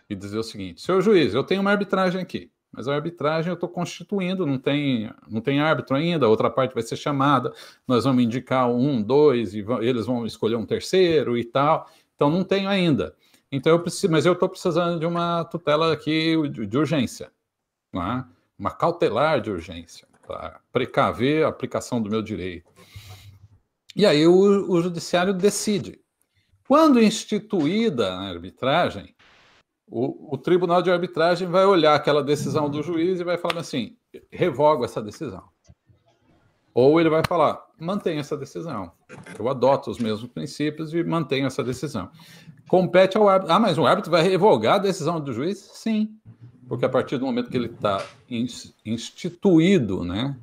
e dizer o seguinte: senhor juiz, eu tenho uma arbitragem aqui, mas a arbitragem eu estou constituindo, não tem árbitro ainda, a outra parte vai ser chamada, nós vamos indicar 1, 2, e eles vão escolher um terceiro e tal, então não tenho ainda. Então mas eu estou precisando de uma tutela aqui de urgência, não é? Uma cautelar de urgência, para precaver a aplicação do meu direito. E aí o judiciário decide. Quando instituída a arbitragem, o tribunal de arbitragem vai olhar aquela decisão do juiz e vai falar assim: revogo essa decisão. Ou ele vai falar: mantenho essa decisão. Eu adoto os mesmos princípios e mantenho essa decisão. Compete ao árbitro. Mas o árbitro vai revogar a decisão do juiz? Sim. Porque a partir do momento que ele está instituído, né,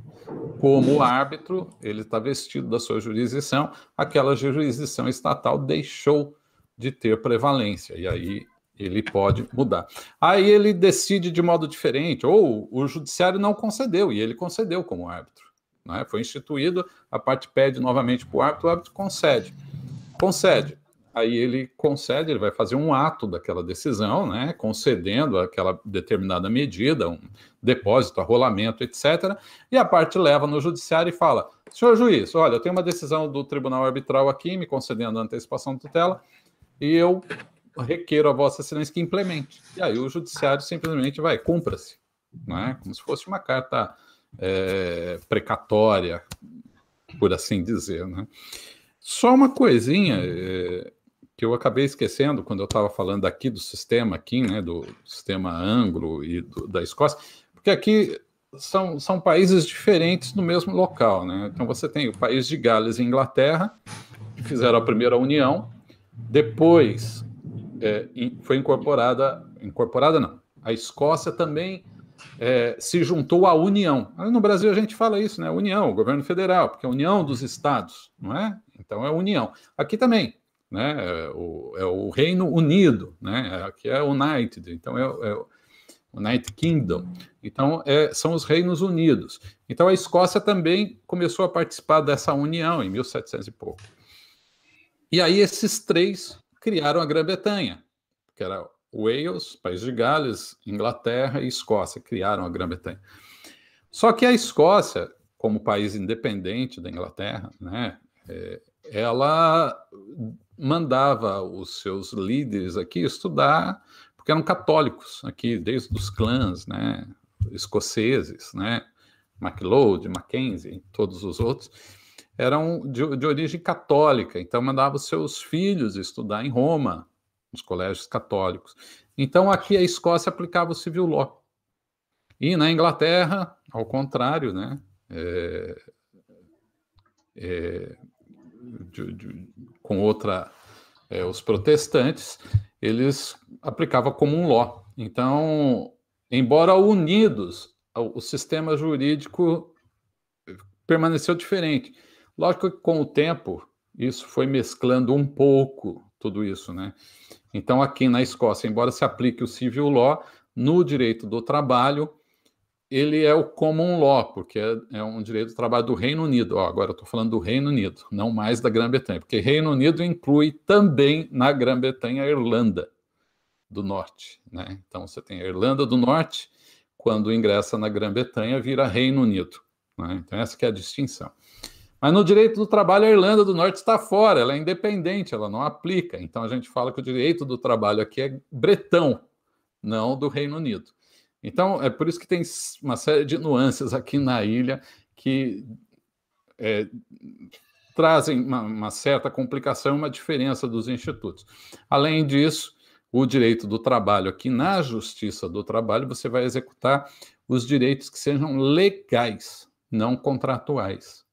como árbitro, ele está vestido da sua jurisdição, aquela jurisdição estatal deixou de ter prevalência. E aí ele pode mudar. Aí ele decide de modo diferente, ou o judiciário não concedeu, e ele concedeu como árbitro, né? Foi instituído, a parte pede novamente para o árbitro concede. Aí ele concede, ele vai fazer um ato daquela decisão, né, concedendo aquela determinada medida, um depósito, arrolamento, etc. E a parte leva no judiciário e fala: senhor juiz, olha, eu tenho uma decisão do tribunal arbitral aqui, me concedendo a antecipação de tutela, e eu requeiro a Vossa Excelência que implemente. E aí o judiciário simplesmente vai, cumpra-se, né? Como se fosse uma carta precatória, por assim dizer, né? Só uma coisinha que eu acabei esquecendo quando eu estava falando aqui do sistema, aqui, né, do sistema anglo e da Escócia, porque aqui são países diferentes no mesmo local, né? Então você tem o país de Gales e Inglaterra, que fizeram a primeira união, depois foi incorporada não, a Escócia também se juntou à União. No Brasil a gente fala isso, né? União, o governo federal, porque é a união dos estados, não é? Então é União. Aqui também, né? É o Reino Unido, né? Aqui é United, então é o United Kingdom. Então são os Reinos Unidos. Então a Escócia também começou a participar dessa união em 1700 e pouco. E aí esses três criaram a Grã-Bretanha, que era Wales, País de Gales, Inglaterra e Escócia, criaram a Grã-Bretanha. Só que a Escócia, como país independente da Inglaterra, né, ela mandava os seus líderes aqui estudar, porque eram católicos aqui, desde os clãs, né, escoceses, né, MacLeod, Mackenzie, todos os outros, eram de origem católica, então mandava os seus filhos estudar em Roma, nos colégios católicos. Então aqui a Escócia aplicava o civil law. E na Inglaterra, ao contrário, né, com os protestantes, eles aplicavam common law. Então, embora unidos, o sistema jurídico permaneceu diferente. Lógico que com o tempo isso foi mesclando um pouco tudo isso, né? Então aqui na Escócia, embora se aplique o civil law, no direito do trabalho ele é o common law, porque é um direito do trabalho do Reino Unido. Agora eu estou falando do Reino Unido, não mais da Grã-Bretanha, porque Reino Unido inclui também na Grã-Bretanha a Irlanda do Norte, né? Então você tem a Irlanda do Norte, quando ingressa na Grã-Bretanha vira Reino Unido, né? Então essa que é a distinção. Mas no direito do trabalho, a Irlanda do Norte está fora, ela é independente, ela não aplica. Então a gente fala que o direito do trabalho aqui é bretão, não do Reino Unido. Então é por isso que tem uma série de nuances aqui na ilha que trazem uma certa complicação e uma diferença dos institutos. Além disso, o direito do trabalho, aqui na Justiça do Trabalho, você vai executar os direitos que sejam legais, não contratuais.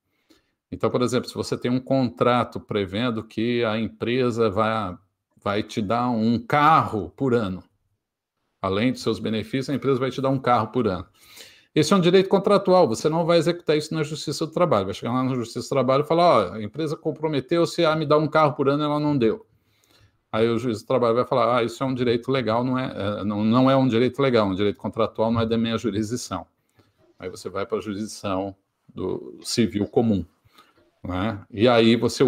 Então, por exemplo, se você tem um contrato prevendo que a empresa vai te dar um carro por ano, além dos seus benefícios, a empresa vai te dar um carro por ano. Esse é um direito contratual, você não vai executar isso na Justiça do Trabalho. Vai chegar lá na Justiça do Trabalho e falar, ó, a empresa comprometeu-se a me dar um carro por ano, ela não deu. Aí o juiz do trabalho vai falar, isso é um direito legal, não é um direito legal, um direito contratual não é da minha jurisdição. Aí você vai para a jurisdição do civil comum, né? E aí você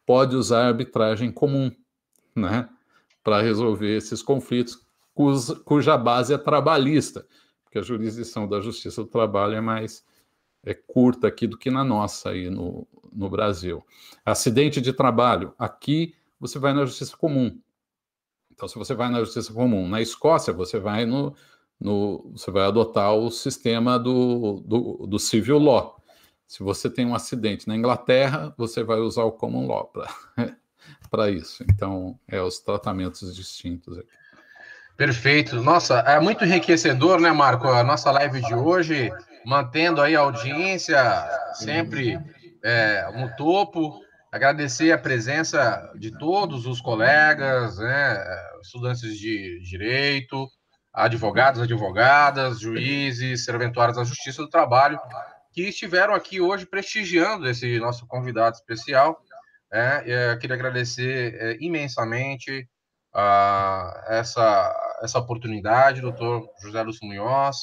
pode usar a arbitragem comum, né, para resolver esses conflitos cuja base é trabalhista, porque a jurisdição da Justiça do Trabalho é mais curta aqui do que na nossa aí no Brasil. Acidente de trabalho, aqui você vai na Justiça Comum. Então, se você vai na Justiça Comum, na Escócia, você vai você vai adotar o sistema do Civil Law. Se você tem um acidente na Inglaterra, você vai usar o Common Law para isso. Então, os tratamentos distintos aqui.
Perfeito. Nossa, é muito enriquecedor, né, Marco? A nossa live de hoje, mantendo aí a audiência sempre no topo. Agradecer a presença de todos os colegas, né, estudantes de direito, advogados, advogadas, juízes, serventuários da Justiça do Trabalho, que estiveram aqui hoje prestigiando esse nosso convidado especial. Queria agradecer imensamente essa oportunidade, doutor José Lúcio Munhoz.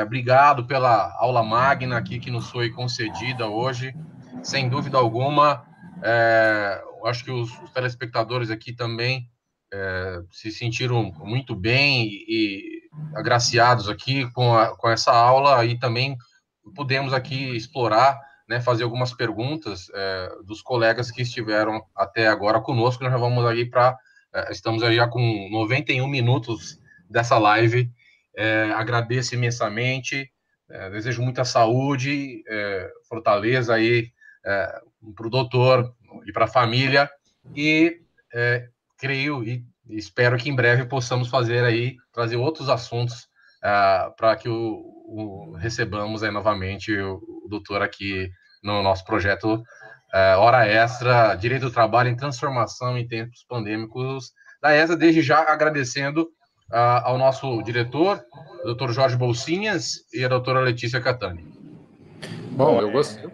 Obrigado pela aula magna aqui que nos foi concedida hoje. Sem dúvida alguma, acho que os telespectadores aqui também se sentiram muito bem e agraciados aqui com essa aula, e também pudemos aqui explorar, né, fazer algumas perguntas dos colegas que estiveram até agora conosco. Nós já vamos aí estamos aí já com 91 minutos dessa live. Agradeço imensamente, desejo muita saúde, fortaleza aí para o doutor e para a família, e creio e espero que em breve possamos trazer outros assuntos para que recebamos aí novamente o doutor aqui no nosso projeto Hora Extra, Direito do Trabalho em Transformação em Tempos Pandêmicos da ESA. Desde já agradecendo ao nosso diretor, o doutor Jorge Bolsinhas, e a doutora Letícia Catani.
Bom, eu gostei.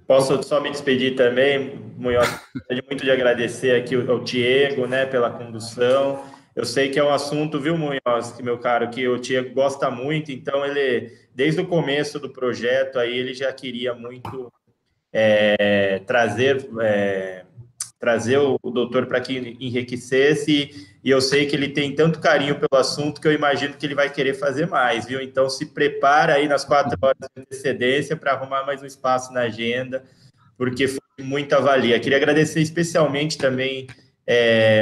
Posso só me despedir também, Munhoz? Gostaria muito de agradecer aqui ao Tiago, né, pela condução. Eu sei que é um assunto, viu, Munhoz, que, meu caro, que o Tiago gosta muito, então ele, desde o começo do projeto, aí ele já queria muito trazer o doutor para que enriquecesse, e eu sei que ele tem tanto carinho pelo assunto que eu imagino que ele vai querer fazer mais, viu? Então, se prepara aí nas 4 horas de antecedência para arrumar mais um espaço na agenda, porque foi muita valia. Queria agradecer especialmente também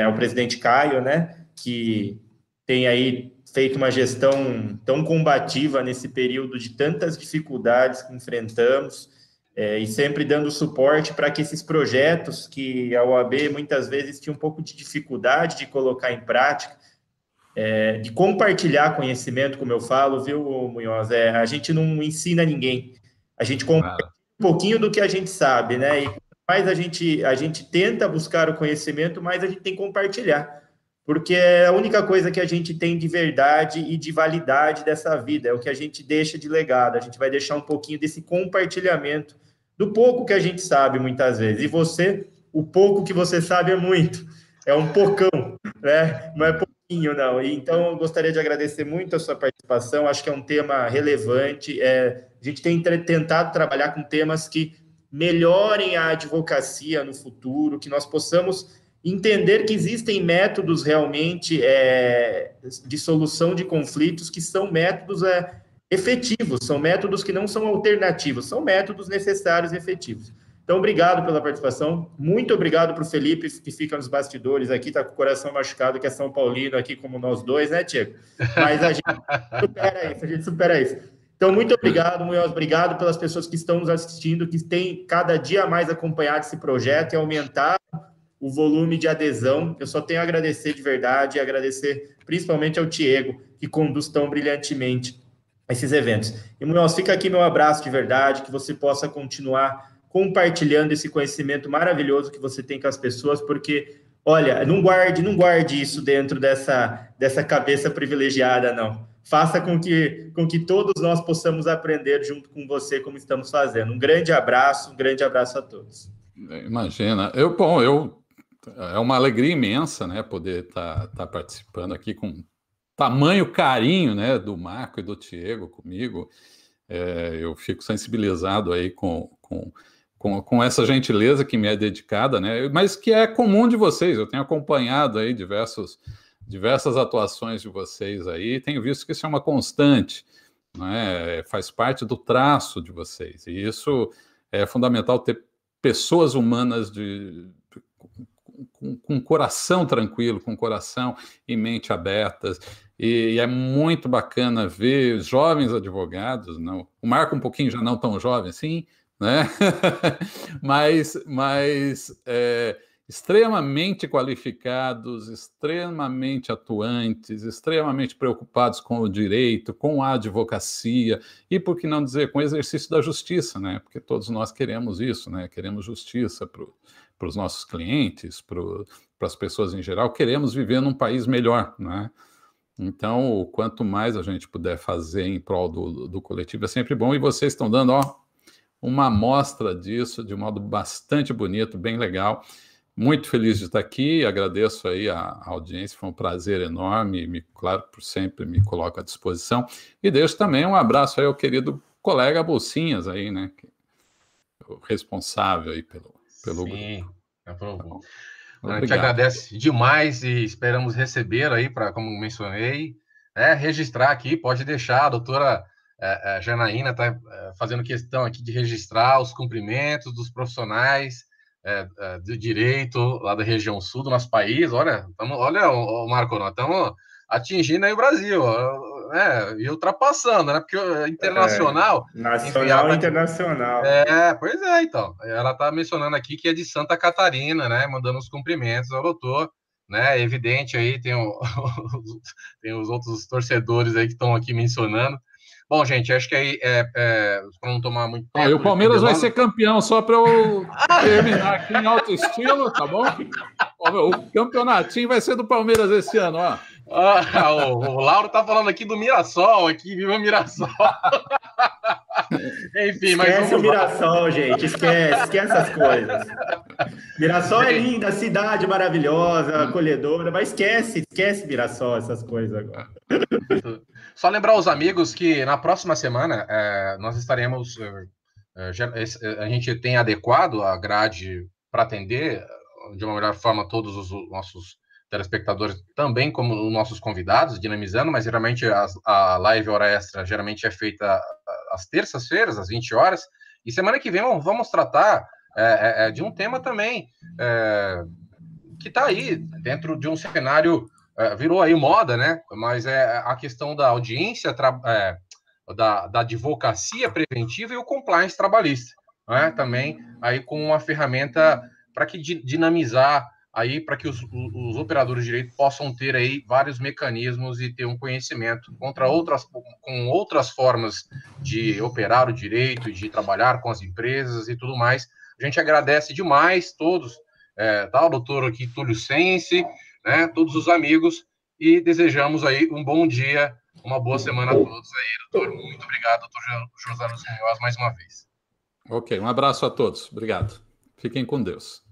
ao presidente Caio, né, que tem aí feito uma gestão tão combativa nesse período de tantas dificuldades que enfrentamos, e sempre dando suporte para que esses projetos que a OAB muitas vezes tinha um pouco de dificuldade de colocar em prática, de compartilhar conhecimento, como eu falo, viu, Munhoz? A gente não ensina ninguém, a gente compartilha um pouquinho do que a gente sabe, né? E mais a gente tenta buscar o conhecimento, mais a gente tem que compartilhar, porque é a única coisa que a gente tem de verdade e de validade dessa vida, é o que a gente deixa de legado. A gente vai deixar um pouquinho desse compartilhamento do pouco que a gente sabe, muitas vezes. E você, o pouco que você sabe é muito, é um pocão, né? Não é pouquinho, não. E, então, eu gostaria de agradecer muito a sua participação, acho que é um tema relevante. A gente tem tentado trabalhar com temas que melhorem a advocacia no futuro, que nós possamos entender que existem métodos realmente de solução de conflitos que são métodos efetivos, são métodos que não são alternativos, são métodos necessários e efetivos. Então, obrigado pela participação, muito obrigado para o Felipe, que fica nos bastidores aqui, está com o coração machucado, que é São Paulino aqui, como nós dois, né, Tiago? Mas a gente supera isso, Então, muito obrigado, Munhoz, obrigado pelas pessoas que estão nos assistindo, que têm cada dia mais acompanhado esse projeto e aumentar o volume de adesão. Eu só tenho a agradecer de verdade, e agradecer principalmente ao Tiago, que conduz tão brilhantemente esses eventos. E, Munhoz, fica aqui meu abraço de verdade, que você possa continuar compartilhando esse conhecimento maravilhoso que você tem com as pessoas, porque, olha, não guarde isso dentro dessa cabeça privilegiada, não. Faça com que todos nós possamos aprender junto com você, como estamos fazendo. Um grande abraço a todos.
Imagina. É uma alegria imensa, né, poder estar participando aqui com tamanho carinho, né, do Marco e do Tiago comigo. Eu fico sensibilizado aí com essa gentileza que me é dedicada, né, mas que é comum de vocês. Eu tenho acompanhado aí diversas atuações de vocês aí, tenho visto que isso é uma constante, né? Faz parte do traço de vocês, e isso é fundamental, ter pessoas humanas com coração tranquilo, com coração e mente abertas, e é muito bacana ver jovens advogados, não, o Marco um pouquinho já não tão jovem assim, né? mas extremamente qualificados, extremamente atuantes, extremamente preocupados com o direito, com a advocacia e, por que não dizer, com o exercício da justiça, né? Porque todos nós queremos isso, né? Queremos justiça para os nossos clientes, para as pessoas em geral, queremos viver num país melhor, né? Então, quanto mais a gente puder fazer em prol do coletivo é sempre bom, e vocês estão dando, uma amostra disso de um modo bastante bonito, bem legal. Muito feliz de estar aqui, agradeço aí a audiência, foi um prazer enorme, claro, por sempre me coloco à disposição, e deixo também um abraço aí ao querido colega Bolsinhas aí, né, o responsável aí pelo
Sim,
grupo.
A gente agradece demais e esperamos receber aí, como mencionei, registrar aqui, pode deixar, a doutora Janaína está fazendo questão aqui de registrar os cumprimentos dos profissionais do direito lá da região sul do nosso país. Olha, Marco, nós estamos atingindo aí o Brasil, e ultrapassando, né? Porque internacional...
nacional e internacional.
Pois é, então. Ela está mencionando aqui que é de Santa Catarina, né? Mandando os cumprimentos ao doutor, né? É evidente aí, tem os outros torcedores aí que estão aqui mencionando. Bom, gente, acho que aí, para não tomar muito tempo...
E o Palmeiras vai ser campeão, só para eu terminar aqui em alto estilo, tá bom? O campeonatinho vai ser do Palmeiras esse ano, ó.
O Lauro tá falando aqui do Mirassol, viva o Mirassol. Enfim,
esquece o Mirassol, gente, esquece essas coisas. Mirassol é linda, cidade maravilhosa, acolhedora, mas esquece Mirassol, essas coisas agora.
Só lembrar os amigos que na próxima semana nós estaremos... a gente tem adequado a grade para atender de uma melhor forma todos os nossos telespectadores, também como os nossos convidados, dinamizando, mas geralmente a live Hora Extra geralmente é feita às terças-feiras, às 20 horas, e semana que vem vamos tratar de um tema também que está aí dentro de um cenário, virou aí moda, né? Mas é a questão da audiência, da advocacia preventiva e o compliance trabalhista, né? Também aí com uma ferramenta para que dinamizar aí, para que os operadores de direito possam ter aí vários mecanismos e ter um conhecimento com outras formas de operar o direito, de trabalhar com as empresas e tudo mais. A gente agradece demais todos, o doutor aqui, Túlio Sense, né, todos os amigos, e desejamos aí um bom dia, uma boa semana a todos aí, doutor. Muito obrigado, doutor José Lúcio Munhoz, mais uma vez.
Ok, um abraço a todos. Obrigado. Fiquem com Deus.